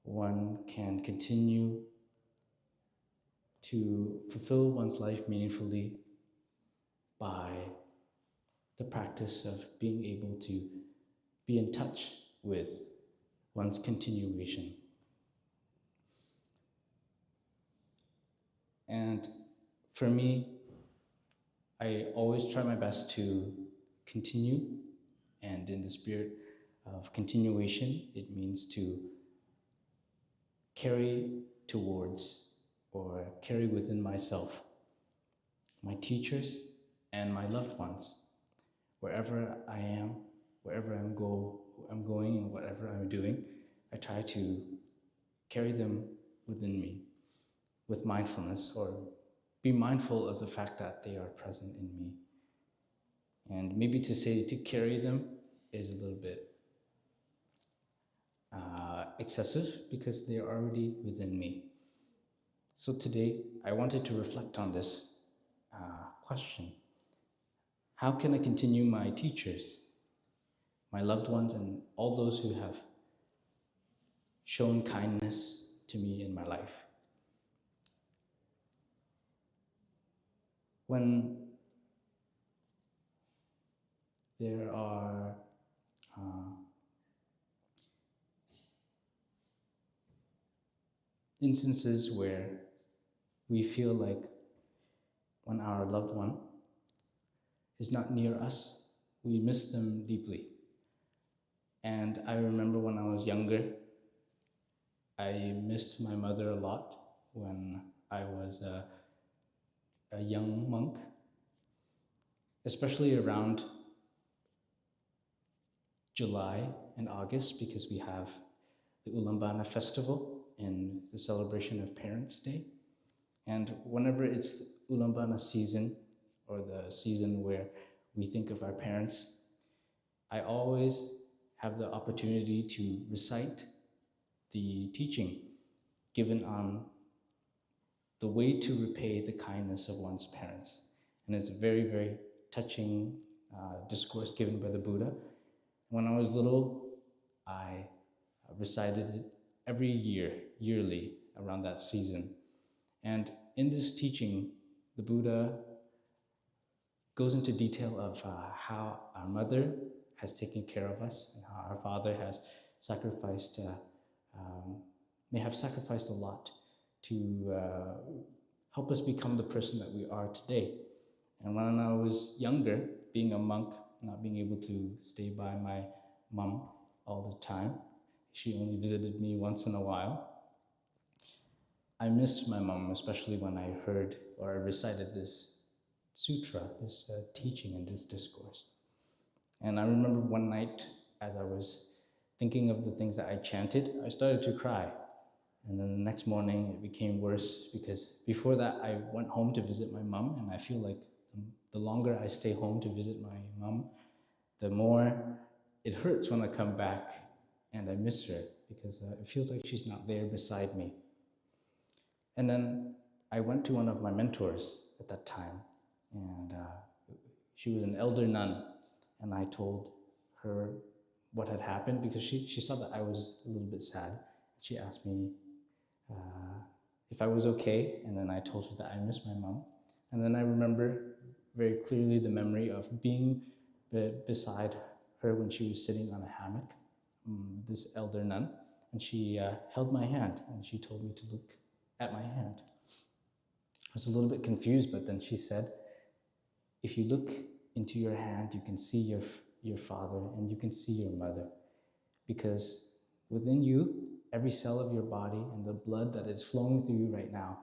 One can continue to fulfill one's life meaningfully by the practice of being able to be in touch with one's continuation. And for me, I always try my best to continue, and in the spirit of continuation, it means to carry towards or carry within myself my teachers and my loved ones. Wherever I am, wherever I'm going, and whatever I'm doing, I try to carry them within me with mindfulness, or be mindful of the fact that they are present in me. And maybe to say to carry them is a little bit excessive, because they are already within me. So today I wanted to reflect on this question. How can I continue my teachers, my loved ones, and all those who have shown kindness to me in my life? When there are instances where we feel like when our loved one is not near us, we miss them deeply. And I remember when I was younger, I missed my mother a lot when I was a young monk, especially around July and August, because we have the Ulambana festival and the celebration of Parents' Day. And whenever it's Ulambana season, or the season where we think of our parents, I always have the opportunity to recite the teaching given on the way to repay the kindness of one's parents. And it's a very, very touching discourse given by the Buddha. When I was little, I recited it every year, yearly, around that season. And in this teaching, the Buddha goes into detail of how our mother has taken care of us and how our father has sacrificed, may have sacrificed a lot to help us become the person that we are today. And when I was younger, being a monk, not being able to stay by my mom all the time, she only visited me once in a while, I missed my mom, especially when I heard or I recited this sutra, this teaching and this discourse. And I remember one night, as I was thinking of the things that I chanted, I started to cry. And then the next morning it became worse, because before that I went home to visit my mom, and I feel like the longer I stay home to visit my mom, the more it hurts when I come back and I miss her, because it feels like she's not there beside me. And then I went to one of my mentors at that time, and she was an elder nun, and I told her what had happened, because she saw that I was a little bit sad. She asked me if I was okay, and then I told her that I miss my mom. And then I remember very clearly the memory of being beside her when she was sitting on a hammock, this elder nun, and she held my hand, and she told me to look at my hand. I was a little bit confused, but then she said, if you look into your hand, you can see your father and you can see your mother, because within you, every cell of your body and the blood that is flowing through you right now,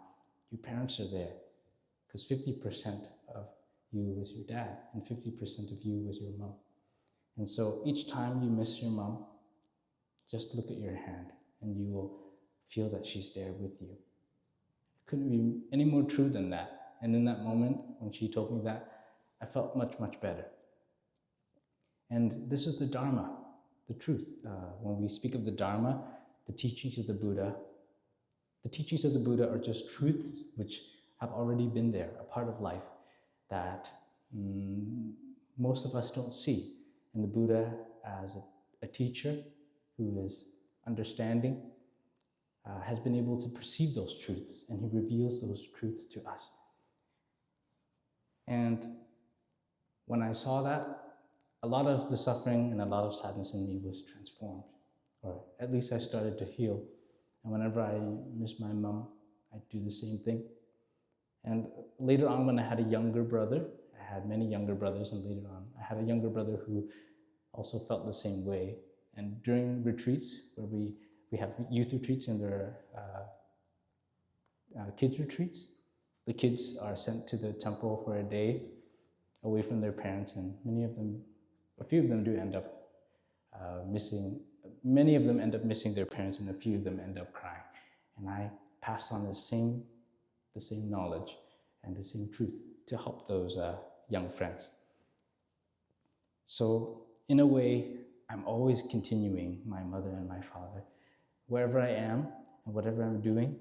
your parents are there, because 50% of you was your dad and 50% of you was your mom. And so each time you miss your mom, just look at your hand and you will feel that she's there with you. It couldn't be any more true than that. And in that moment, when she told me that, I felt much, much better. And this is the Dharma, the truth. When we speak of the Dharma, the teachings of the Buddha are just truths which have already been there, a part of life that most of us don't see. And the Buddha, as a teacher who is understanding, has been able to perceive those truths, and he reveals those truths to us. And when I saw that, a lot of the suffering and a lot of sadness in me was transformed, or at least I started to heal. And whenever I miss my mom, I do the same thing. And later on, when I had a younger brother, I had many younger brothers, and later on, I had a younger brother who also felt the same way. And during retreats, where we have youth retreats and there are kids retreats, the kids are sent to the temple for a day away from their parents, and a few of them do end up many of them end up missing their parents, and a few of them end up crying. And I passed on the same knowledge and the same truth to help those young friends. So in a way, I'm always continuing my mother and my father. Wherever I am and whatever I'm doing,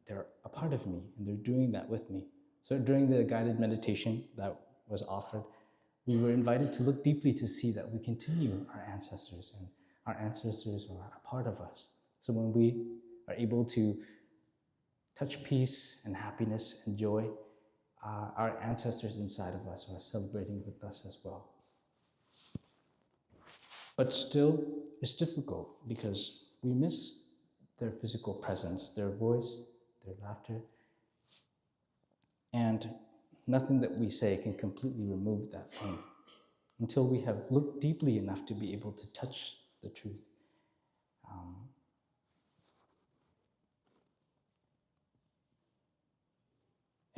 they're a part of me, and they're doing that with me. So during the guided meditation that was offered, we were invited to look deeply to see that we continue our ancestors, and our ancestors are a part of us. So when we are able to touch peace and happiness and joy, our ancestors inside of us are celebrating with us as well. But still, it's difficult because we miss their physical presence, their voice, their laughter, and nothing that we say can completely remove that pain until we have looked deeply enough to be able to touch the truth.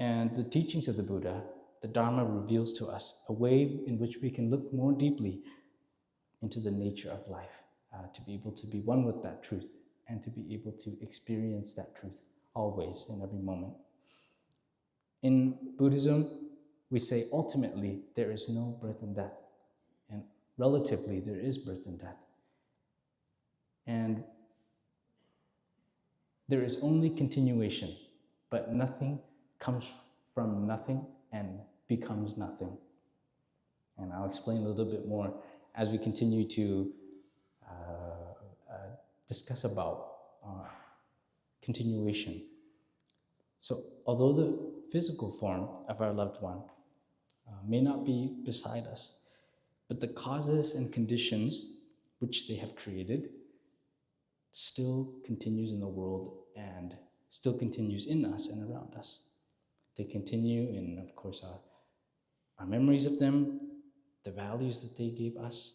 And the teachings of the Buddha, the Dharma, reveals to us a way in which we can look more deeply into the nature of life, to be able to be one with that truth and to be able to experience that truth always, in every moment. In Buddhism, we say ultimately there is no birth and death, and relatively there is birth and death. And there is only continuation. but nothing comes from nothing and becomes nothing. And I'll explain a little bit more as we continue to discuss about continuation. So although the physical form of our loved one may not be beside us, but the causes and conditions which they have created still continues in the world and still continues in us and around us. They continue in, of course, our memories of them, the values that they gave us,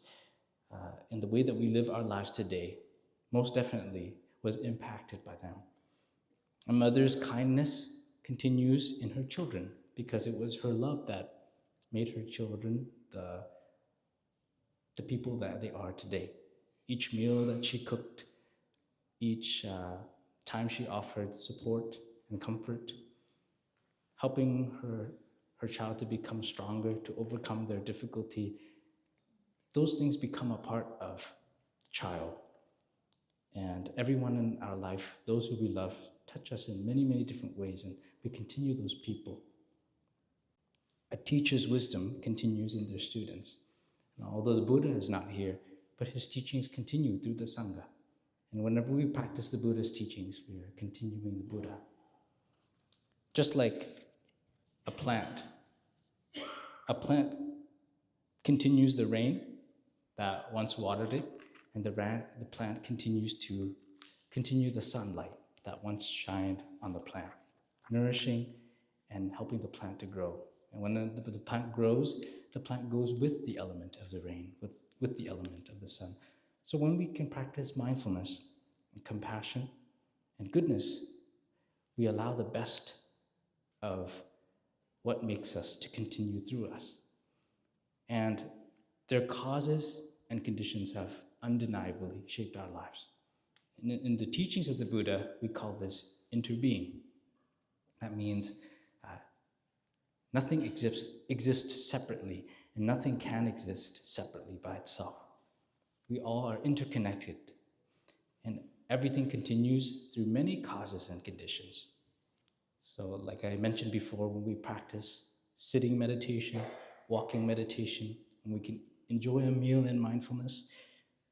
and the way that we live our lives today, most definitely was impacted by them. A mother's kindness continues in her children because it was her love that made her children the people that they are today. Each meal that she cooked, each time she offered support and comfort, helping her child to become stronger, to overcome their difficulty, those things become a part of the child. And everyone in our life, those who we love, touch us in many, many different ways, and we continue those people. A teacher's wisdom continues in their students. And although the Buddha is not here, but his teachings continue through the Sangha. And whenever we practice the Buddha's teachings, we are continuing the Buddha. Just like a plant continues the rain that once watered it, and the plant continues to continue the sunlight that once shined on the plant, nourishing and helping the plant to grow. And when the plant grows, the plant goes with the element of the rain, with the element of the sun. So when we can practice mindfulness and compassion and goodness, we allow the best of what makes us to continue through us. And their causes and conditions have undeniably shaped our lives. In the teachings of the Buddha, we call this interbeing. That means nothing exists separately, and nothing can exist separately by itself. We all are interconnected, and everything continues through many causes and conditions. So like I mentioned before, when we practice sitting meditation, walking meditation, and we can enjoy a meal in mindfulness,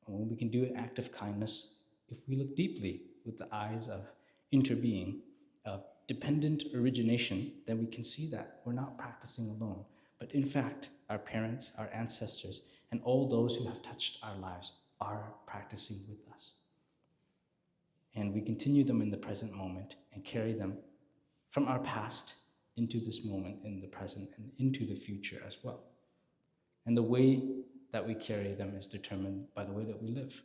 and when we can do an act of kindness, if we look deeply with the eyes of interbeing, of dependent origination, then we can see that we're not practicing alone, but in fact, our parents, our ancestors, and all those who have touched our lives are practicing with us. And we continue them in the present moment and carry them from our past into this moment in the present and into the future as well. And the way that we carry them is determined by the way that we live.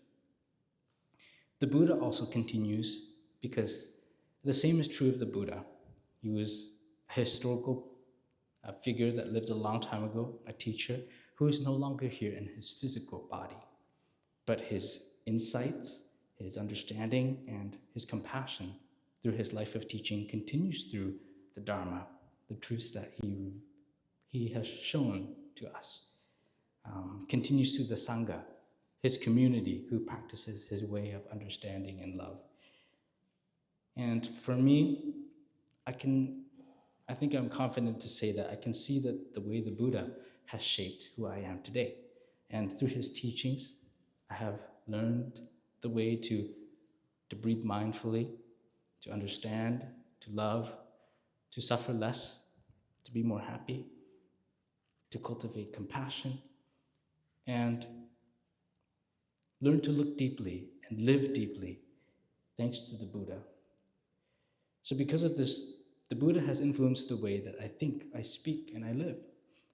The Buddha also continues because the same is true of the Buddha. He was a historical figure that lived a long time ago, a teacher who is no longer here in his physical body. But his insights, his understanding, and his compassion through his life of teaching continues through the Dharma, the truths that he has shown to us. Continues through the Sangha, his community who practices his way of understanding and love. And for me, I think I'm confident to say that I can see that the way the Buddha has shaped who I am today. And through his teachings, I have learned the way to breathe mindfully, to understand, to love, to suffer less, to be more happy, to cultivate compassion, and learn to look deeply and live deeply, thanks to the Buddha. So because of this, the Buddha has influenced the way that I think, I speak, and I live.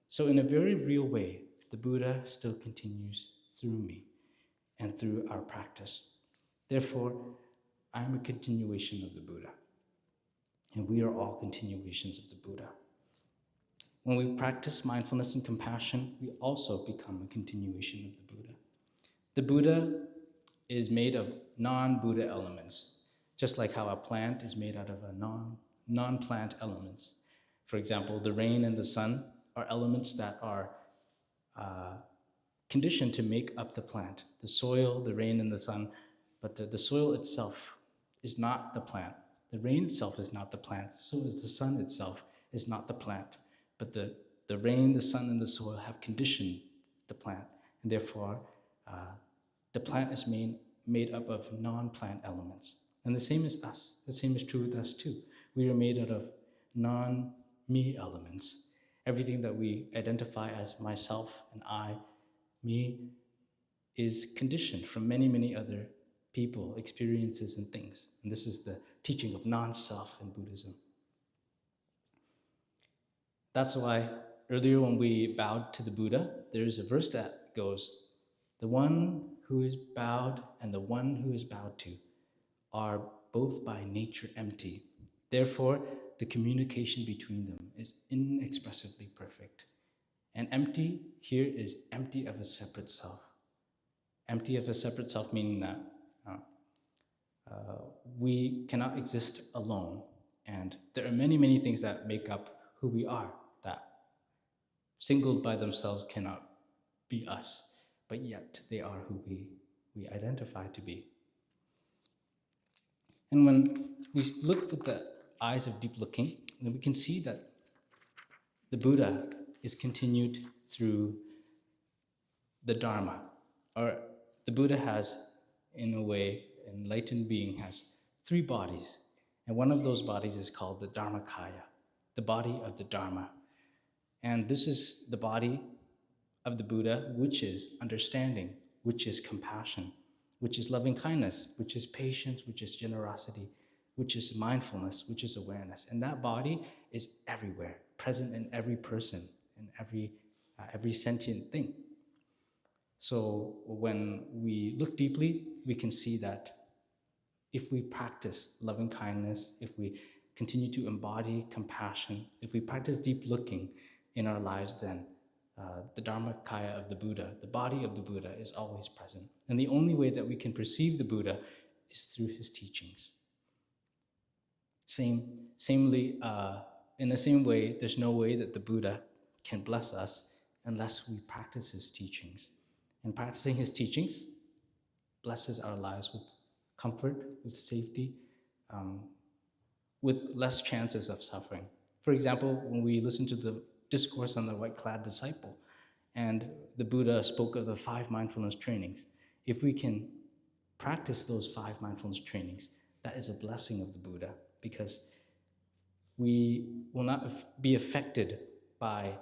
So in a very real way, the Buddha still continues through me and through our practice. Therefore, I'm a continuation of the Buddha. And we are all continuations of the Buddha. When we practice mindfulness and compassion, we also become a continuation of the Buddha. The Buddha is made of non-Buddha elements, just like how a plant is made out of a non-plant elements. For example, the rain and the sun are elements that are conditioned to make up the plant. The soil, the rain, and the sun, but the soil itself is not the plant. The rain itself is not the plant, so is the sun itself is not the plant. But the rain, the sun, and the soil have conditioned the plant, and therefore the plant is made up of non-plant elements. And the same is us. The same is true with us too. We are made out of non-me elements. Everything that we identify as myself and I, me, is conditioned from many, many other people, experiences, and things. And this is the teaching of non-self in Buddhism. That's why earlier when we bowed to the Buddha, there's a verse that goes, "The one who is bowed and the one who is bowed to are both by nature empty. Therefore, the communication between them is inexpressibly perfect." And empty here is empty of a separate self. Empty of a separate self meaning that we cannot exist alone. And there are many, many things that make up who we are, that singled by themselves cannot be us, but yet they are who we identify to be. And when we look with the eyes of deep looking, then we can see that the Buddha is continued through the Dharma, or the Buddha has, in a way, an enlightened being has 3 bodies, and one of those bodies is called the Dharmakaya, the body of the Dharma. And this is the body of the Buddha, which is understanding, which is compassion, which is loving kindness, which is patience, which is generosity, which is mindfulness, which is awareness. And that body is everywhere, present in every person, in every sentient thing. So when we look deeply, we can see that if we practice loving kindness, if we continue to embody compassion, if we practice deep looking in our lives, then the Dharmakaya of the Buddha, the body of the Buddha, is always present. And the only way that we can perceive the Buddha is through his teachings. In the same way, there's no way that the Buddha can bless us unless we practice his teachings. And practicing his teachings blesses our lives with comfort, with safety, with less chances of suffering. For example, when we listen to the Discourse on the whiteclad disciple, and the Buddha spoke of the 5 mindfulness trainings. If we can practice those 5 mindfulness trainings, that is a blessing of the Buddha, because we will not be affected by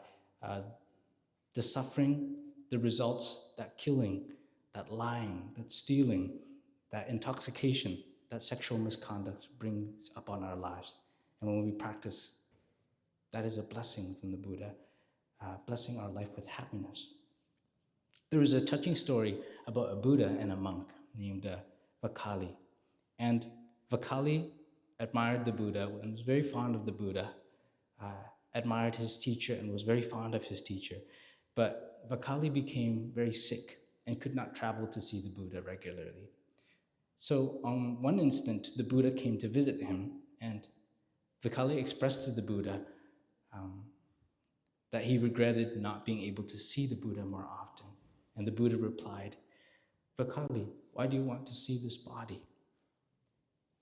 the suffering, the results that killing, that lying, that stealing, that intoxication, that sexual misconduct brings upon our lives. And when we practice, that is a blessing from the Buddha, blessing our life with happiness. There is a touching story about a Buddha and a monk named Vakali. And Vakali admired the Buddha and was very fond of the Buddha, admired his teacher and was very fond of his teacher. But Vakali became very sick and could not travel to see the Buddha regularly. So on one instant, the Buddha came to visit him, and Vakali expressed to the Buddha that he regretted not being able to see the Buddha more often. And the Buddha replied, "Vakali, why do you want to see this body?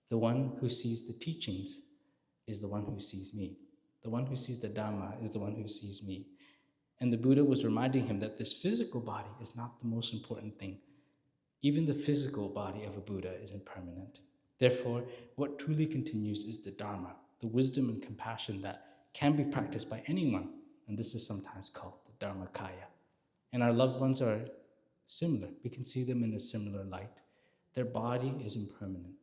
The one who sees the teachings is the one who sees me. The one who sees the Dhamma is the one who sees me." And the Buddha was reminding him that this physical body is not the most important thing. Even the physical body of a Buddha is impermanent. Therefore, what truly continues is the Dharma, the wisdom and compassion that can be practiced by anyone. And this is sometimes called the Dharmakaya. And our loved ones are similar. We can see them in a similar light. Their body is impermanent.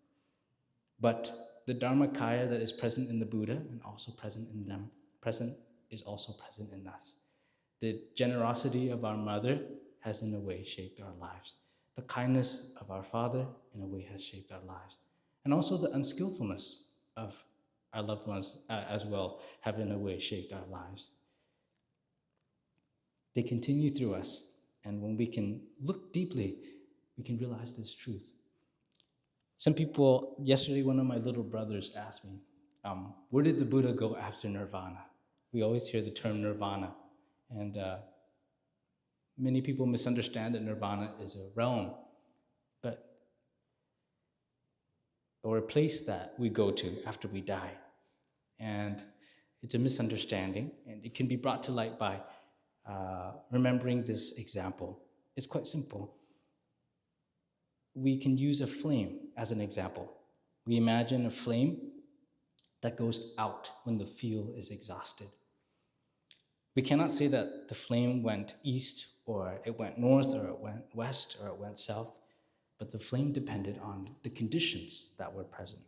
But the Dharmakaya that is present in the Buddha and also present in them, is also present in us. The generosity of our mother has in a way shaped our lives. The kindness of our father in a way has shaped our lives. And also the unskillfulness of our loved ones as well have in a way shaped our lives. They continue through us, and when we can look deeply, we can realize this truth. Some people, yesterday one of my little brothers asked me, where did the Buddha go after nirvana? We always hear the term nirvana, and many people misunderstand that nirvana is a realm. But or a place that we go to after we die. And it's a misunderstanding, and it can be brought to light by remembering this example. It's quite simple. We can use a flame as an example. We imagine a flame that goes out when the fuel is exhausted. We cannot say that the flame went east, or it went north, or it went west, or it went south, but the flame depended on the conditions that were present.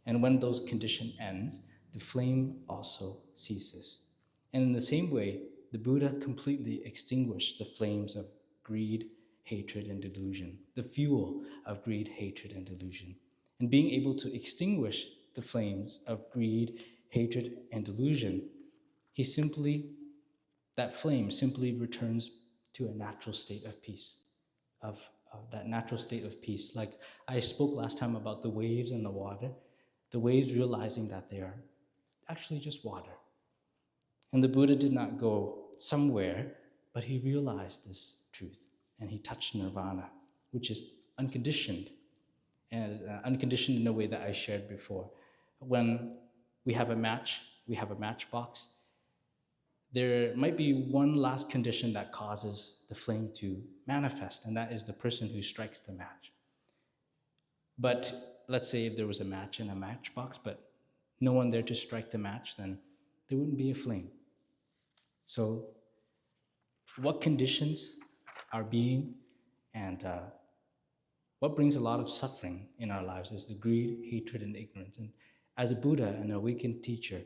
And when those conditions ends, the flame also ceases. And in the same way, the Buddha completely extinguished the flames of greed, hatred, and delusion, the fuel of greed, hatred, and delusion. And being able to extinguish the flames of greed, hatred, and delusion, that flame simply returns to a natural state of peace, of that natural state of peace. Like I spoke last time about the waves and the water, the waves realizing that they are actually just water. And the Buddha did not go somewhere, but he realized this truth, and he touched nirvana, which is unconditioned, and unconditioned in a way that I shared before. When we have a matchbox, there might be one last condition that causes the flame to manifest, and that is the person who strikes the match. But let's say if there was a match in a matchbox, but no one there to strike the match, then there wouldn't be a flame. So what conditions our being and what brings a lot of suffering in our lives is the greed, hatred, and ignorance. And as a Buddha, an awakened teacher,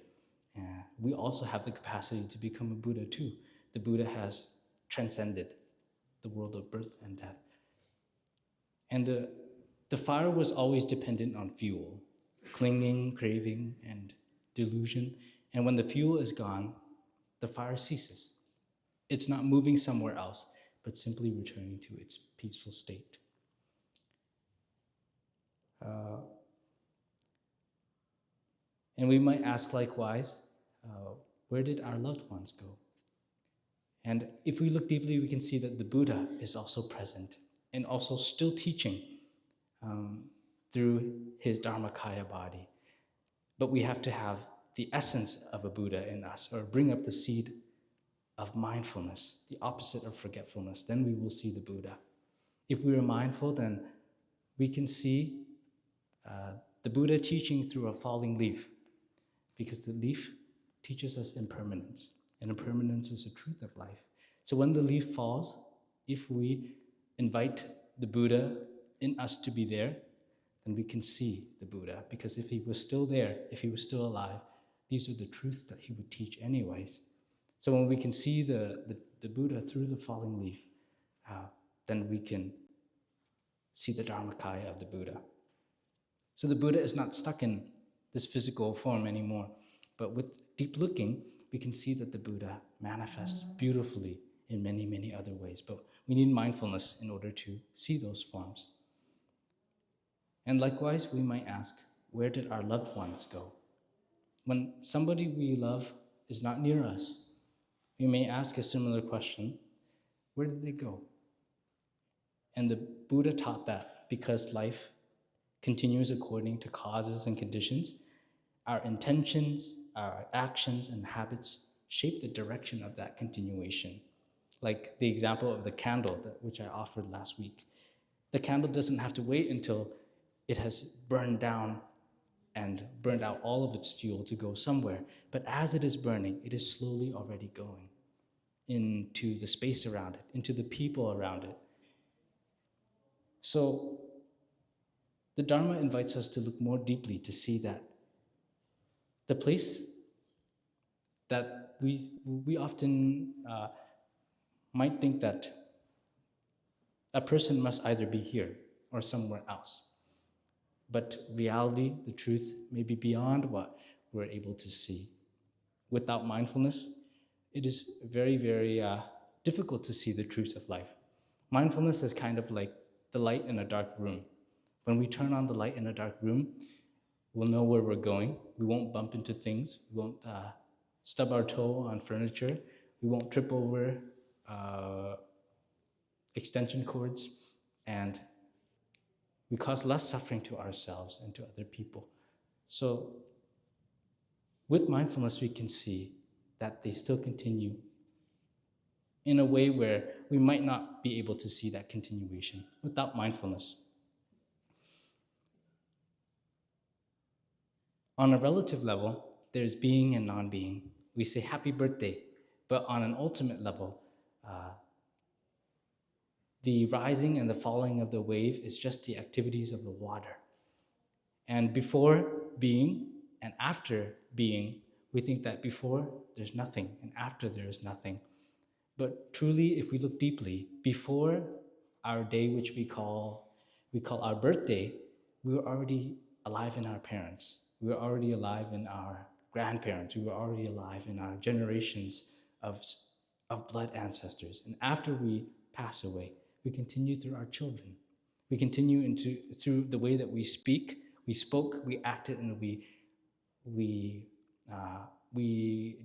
we also have the capacity to become a Buddha too. The Buddha has transcended the world of birth and death. And the fire was always dependent on fuel, clinging, craving, and delusion. And when the fuel is gone, the fire ceases. It's not moving somewhere else, but simply returning to its peaceful state. And we might ask likewise, where did our loved ones go? And if we look deeply, we can see that the Buddha is also present and also still teaching through his Dharmakaya body. But we have to have the essence of a Buddha in us, or bring up the seed of mindfulness, the opposite of forgetfulness. Then we will see the Buddha. If we are mindful, then we can see the Buddha teaching through a falling leaf, because the leaf teaches us impermanence, and impermanence is the truth of life. So when the leaf falls, if we invite the Buddha in us to be there, then we can see the Buddha, because if he was still there, if he was still alive, these are the truths that he would teach anyways. So when we can see the Buddha through the falling leaf, then we can see the Dharmakaya of the Buddha. So the Buddha is not stuck in this physical form anymore, but with deep looking, we can see that the Buddha manifests beautifully in many, many other ways. But we need mindfulness in order to see those forms. And likewise, we might ask, where did our loved ones go? When somebody we love is not near us, we may ask a similar question, where did they go? And the Buddha taught that because life continues according to causes and conditions, our intentions, our actions, and habits shape the direction of that continuation. Like the example of the candle, which I offered last week. The candle doesn't have to wait until it has burned down and burned out all of its fuel to go somewhere. But as it is burning, it is slowly already going into the space around it, into the people around it. So the Dharma invites us to look more deeply to see that the place that we often might think that a person must either be here or somewhere else. But reality, the truth, may be beyond what we're able to see. Without mindfulness, it is very, very difficult to see the truth of life. Mindfulness is kind of like the light in a dark room. When we turn on the light in a dark room, we'll know where we're going. We won't bump into things. We won't stub our toe on furniture. We won't trip over extension cords. And We cause less suffering to ourselves and to other people. So with mindfulness, we can see that they still continue in a way where we might not be able to see that continuation without mindfulness. On a relative level, there's being and non-being. We say happy birthday, but on an ultimate level, the rising and the falling of the wave is just the activities of the water. And before being and after being, we think that before there's nothing and after there is nothing. But truly, if we look deeply, before our day, which we call our birthday, we were already alive in our parents. We were already alive in our grandparents. We were already alive in our generations of blood ancestors. And after we pass away, we continue through our children. We continue through the way that we speak, we spoke, we acted, and we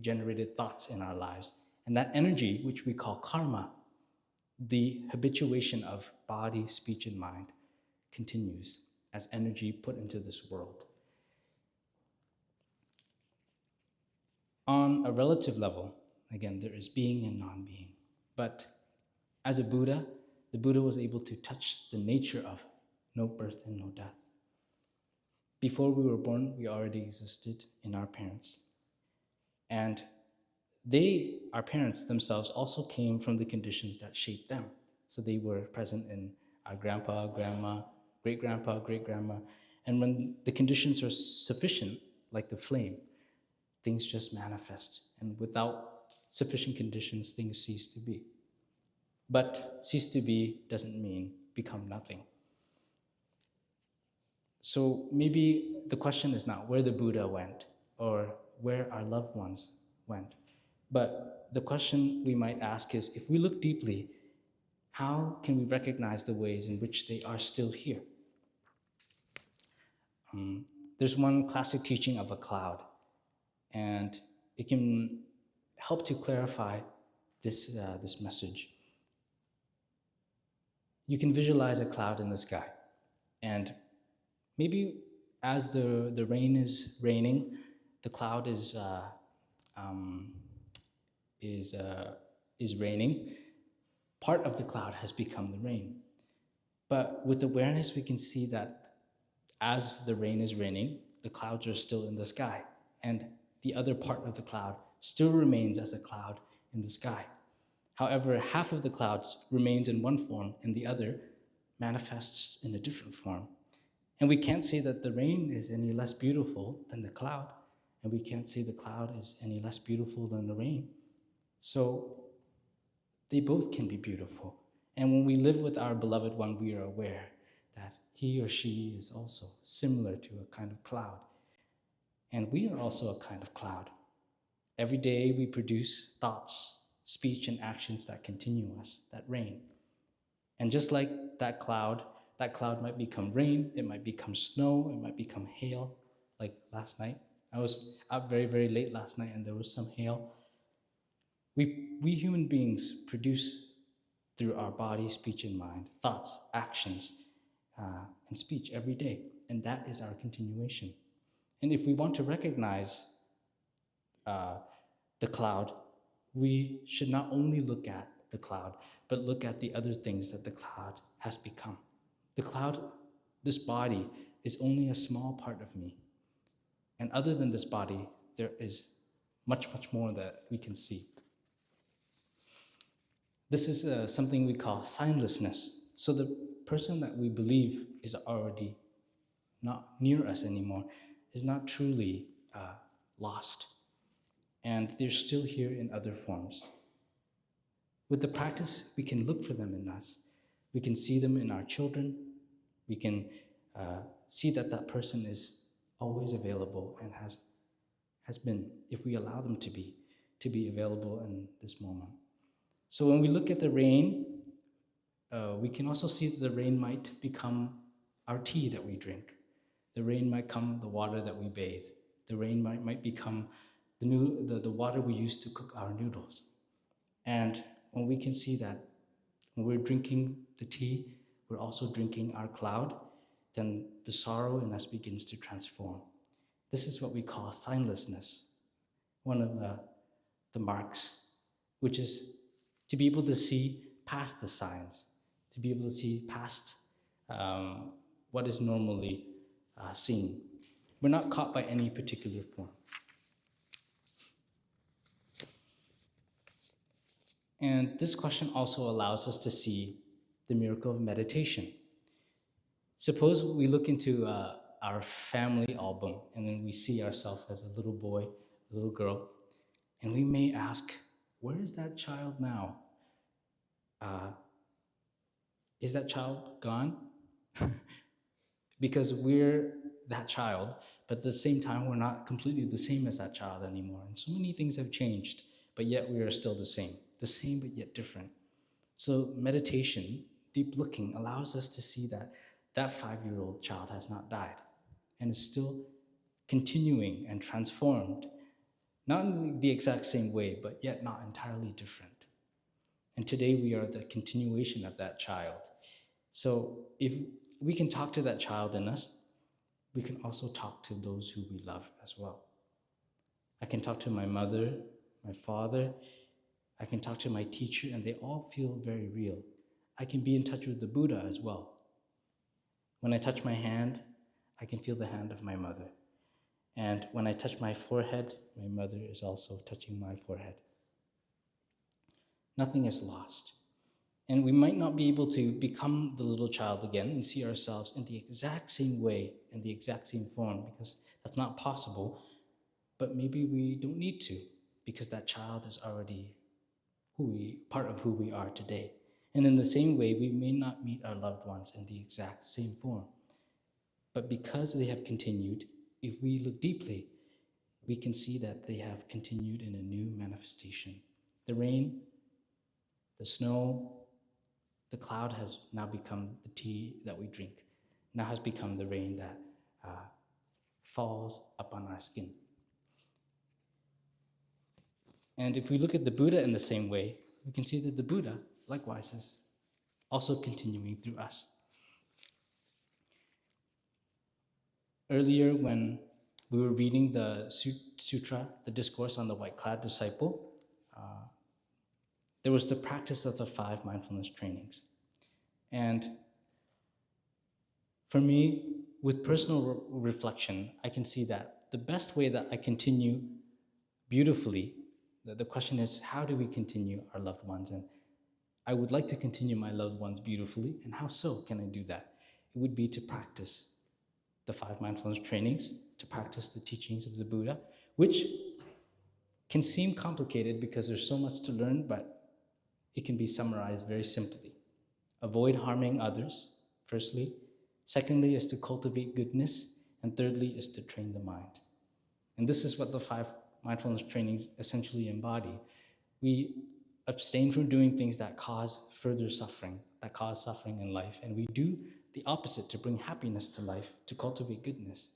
generated thoughts in our lives. And that energy, which we call karma, the habituation of body, speech, and mind, continues as energy put into this world. On a relative level, again, there is being and non-being. But as a Buddha, the Buddha was able to touch the nature of no birth and no death. Before we were born, we already existed in our parents. And our parents themselves, also came from the conditions that shaped them. So they were present in our grandpa, grandma, great-grandpa, great-grandma. And when the conditions are sufficient, like the flame, things just manifest. And without sufficient conditions, things cease to be. But cease to be doesn't mean become nothing. So maybe the question is not where the Buddha went or where our loved ones went. But the question we might ask is, if we look deeply, how can we recognize the ways in which they are still here? There's one classic teaching of a cloud, and it can help to clarify this message. You can visualize a cloud in the sky, and maybe as the rain is raining, the cloud is raining. Part of the cloud has become the rain. But with awareness, we can see that as the rain is raining, the clouds are still in the sky, and the other part of the cloud still remains as a cloud in the sky. However, half of the cloud remains in one form and the other manifests in a different form. And we can't say that the rain is any less beautiful than the cloud, and we can't say the cloud is any less beautiful than the rain. So they both can be beautiful. And when we live with our beloved one, we are aware that he or she is also similar to a kind of cloud. And we are also a kind of cloud. Every day we produce thoughts, speech, and actions that continue us, that rain. And just like that cloud might become rain, it might become snow, it might become hail, like last night. I was up very, very late last night and there was some hail. We human beings produce through our body, speech, and mind, thoughts, actions, and speech every day. And that is our continuation. And if we want to recognize the cloud, we should not only look at the cloud, but look at the other things that the cloud has become. The cloud, this body, is only a small part of me. And other than this body, there is much, much more that we can see. This is something we call signlessness. So the person that we believe is already not near us anymore is not truly lost. And they're still here in other forms. With the practice, we can look for them in us. We can see them in our children. We can see that that person is always available and has been, if we allow them to be available in this moment. So when we look at the rain, we can also see that the rain might become our tea that we drink. The rain might become the water that we bathe. The rain might become the water we use to cook our noodles. And when we can see that, when we're drinking the tea, we're also drinking our cloud. then the sorrow in us begins to transform. This is what we call signlessness, one of the marks, which is to be able to see past the signs, to be able to see past what is normally seen. We're not caught by any particular form. And this question also allows us to see the miracle of meditation. Suppose we look into our family album and then we see ourselves as a little boy, a little girl, and we may ask, where is that child now? Is that child gone? Because we're that child, but at the same time, we're not completely the same as that child anymore. And so many things have changed, but yet we are still the same but yet different. So meditation, deep looking, allows us to see that that 5-year-old child has not died and is still continuing and transformed, not in the exact same way, but yet not entirely different. And today we are the continuation of that child. So if we can talk to that child in us, we can also talk to those who we love as well. I can talk to my mother, my father, I can talk to my teacher, and they all feel very real. I can be in touch with the Buddha as well. When I touch my hand, I can feel the hand of my mother. And when I touch my forehead, my mother is also touching my forehead. Nothing is lost. And we might not be able to become the little child again and see ourselves in the exact same way, in the exact same form, because that's not possible. But maybe we don't need to, because that child is already part of who we are today. And in the same way, we may not meet our loved ones in the exact same form. But because they have continued, if we look deeply, we can see that they have continued in a new manifestation. The rain, the snow, the cloud has now become the tea that we drink, now has become the rain that falls upon our skin. And if we look at the Buddha in the same way, we can see that the Buddha, likewise, is also continuing through us. Earlier, when we were reading the sutra, the Discourse on the whiteclad disciple, there was the practice of the 5 mindfulness trainings. And for me, with personal reflection, I can see that the best way that I continue beautifully, the question is, how do we continue our loved ones? And I would like to continue my loved ones beautifully, and how so can I do that? It would be to practice the 5 mindfulness trainings, to practice the teachings of the Buddha, which can seem complicated because there's so much to learn, but it can be summarized very simply. Avoid harming others, firstly. Secondly is to cultivate goodness. And thirdly is to train the mind. And this is what the 5 mindfulness trainings essentially embody. We abstain from doing things that cause further suffering, that cause suffering in life. And we do the opposite to bring happiness to life, to cultivate goodness.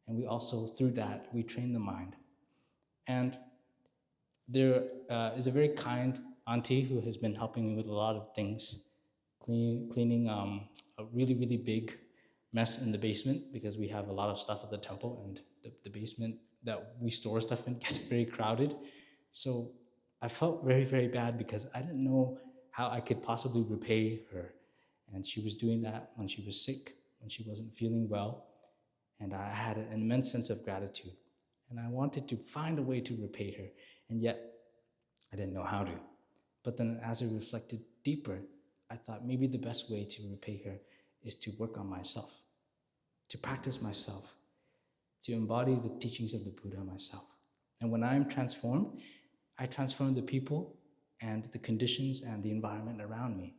And we also, through that, we train the mind. And there is a very kind auntie who has been helping me with a lot of things, cleaning a really, really big mess in the basement, because we have a lot of stuff at the temple, and the basement that we store stuff in gets very crowded. So I felt very, very bad because I didn't know how I could possibly repay her. And she was doing that when she was sick, when she wasn't feeling well. And I had an immense sense of gratitude. And I wanted to find a way to repay her. And yet I didn't know how to. But then as I reflected deeper, I thought maybe the best way to repay her is to work on myself, to practice myself, to embody the teachings of the Buddha myself. And when I'm transformed, I transform the people and the conditions and the environment around me.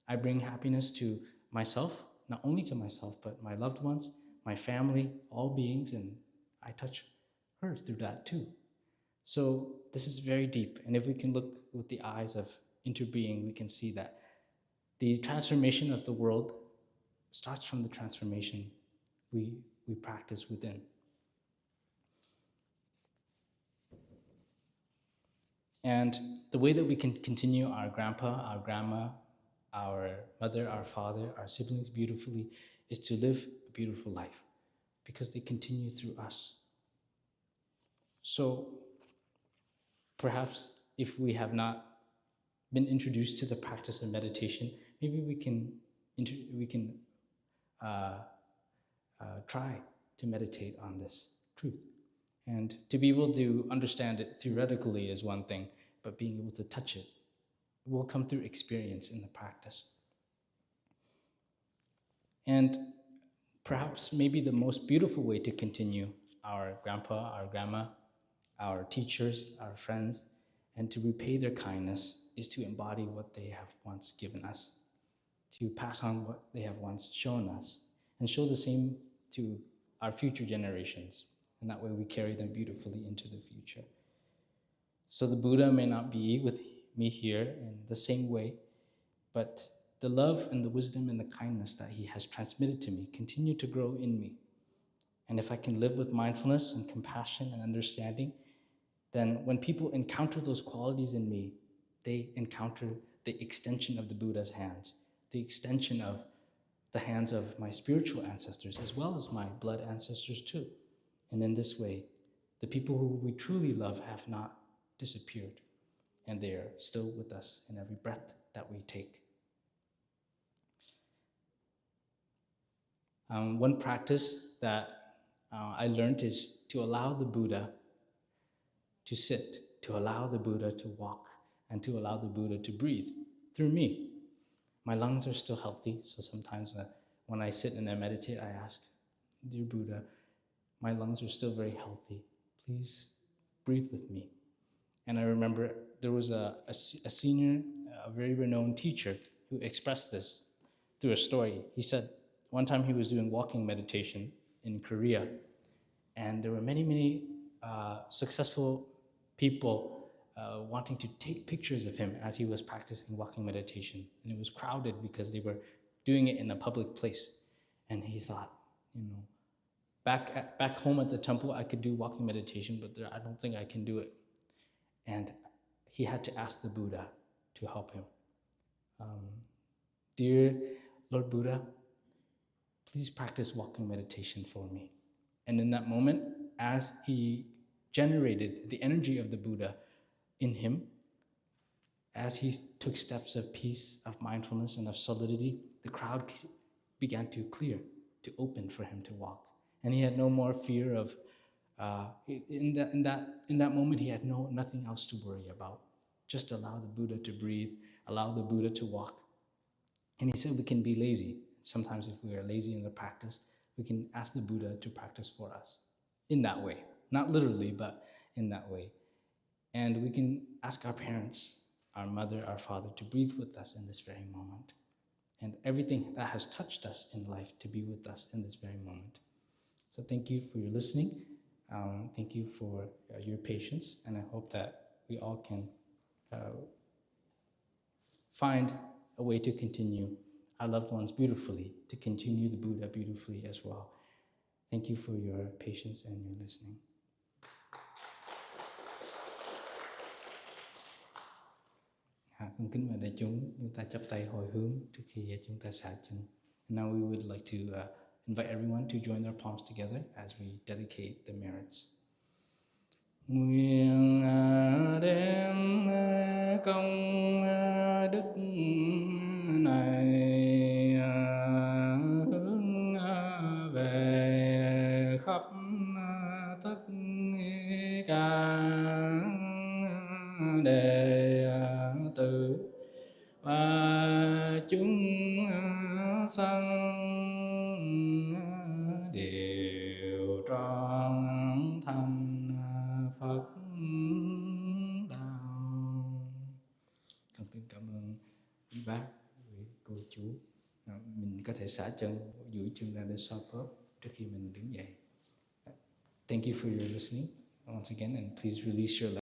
I bring happiness to myself, not only to myself, but my loved ones, my family, all beings, and I touch her through that too. So this is very deep, and if we can look with the eyes of interbeing, we can see that the transformation of the world starts from the transformation we practice within. And the way that we can continue our grandpa, our grandma, our mother, our father, our siblings beautifully is to live beautiful life, because they continue through us. So perhaps if we have not been introduced to the practice of meditation, maybe we can try to meditate on this truth. And to be able to understand it theoretically is one thing, but being able to touch it will come through experience in the practice. And perhaps maybe the most beautiful way to continue our grandpa, our grandma, our teachers, our friends, and to repay their kindness is to embody what they have once given us, to pass on what they have once shown us, and show the same to our future generations. And that way we carry them beautifully into the future. So the Buddha may not be with me here in the same way, but the love and the wisdom and the kindness that he has transmitted to me continue to grow in me. And if I can live with mindfulness and compassion and understanding, then when people encounter those qualities in me, they encounter the extension of the Buddha's hands, the extension of the hands of my spiritual ancestors, as well as my blood ancestors too. And in this way, the people who we truly love have not disappeared, and they are still with us in every breath that we take. One practice that I learned is to allow the Buddha to sit, to allow the Buddha to walk, and to allow the Buddha to breathe through me. My lungs are still healthy, so sometimes when I sit and I meditate, I ask, dear Buddha, my lungs are still very healthy. Please breathe with me. And I remember there was a senior, a very renowned teacher who expressed this through a story. He said one time he was doing walking meditation in Korea, and there were many successful people wanting to take pictures of him as he was practicing walking meditation. And it was crowded because they were doing it in a public place. And he thought, back home at the temple, I could do walking meditation, but there, I don't think I can do it. And he had to ask the Buddha to help him. Dear Lord Buddha, please practice walking meditation for me. And in that moment, as he generated the energy of the Buddha in him, as he took steps of peace, of mindfulness, and of solidity, the crowd began to clear, to open for him to walk. And he had no more fear of, in that moment, he had nothing else to worry about. Just allow the Buddha to breathe, allow the Buddha to walk. And he said we can be lazy. Sometimes if we are lazy in the practice, we can ask the Buddha to practice for us in that way. Not literally, but in that way. And we can ask our parents, our mother, our father, to breathe with us in this very moment. And everything that has touched us in life to be with us in this very moment. So thank you for your listening. Thank you for your patience. And I hope that we all can find a way to continue our loved ones beautifully, to continue the Buddha beautifully as well. Thank you for your patience and your listening. Con kính mời đại chúng ta chắp tay hồi hướng trước khi chúng ta xả chân. Now we would like to invite everyone to join their palms together as we dedicate the merits. Nguyện đem công đức này hướng về khắp tất cả đệ tử và chúng sanh đều trọn thành Phật đạo. Con kính cảm ơn quý bác, quý cô chú. Mình có thể xả chân, duỗi chân ra để xoa khớp trước khi mình đứng dậy. Thank you for your listening once again, and please release your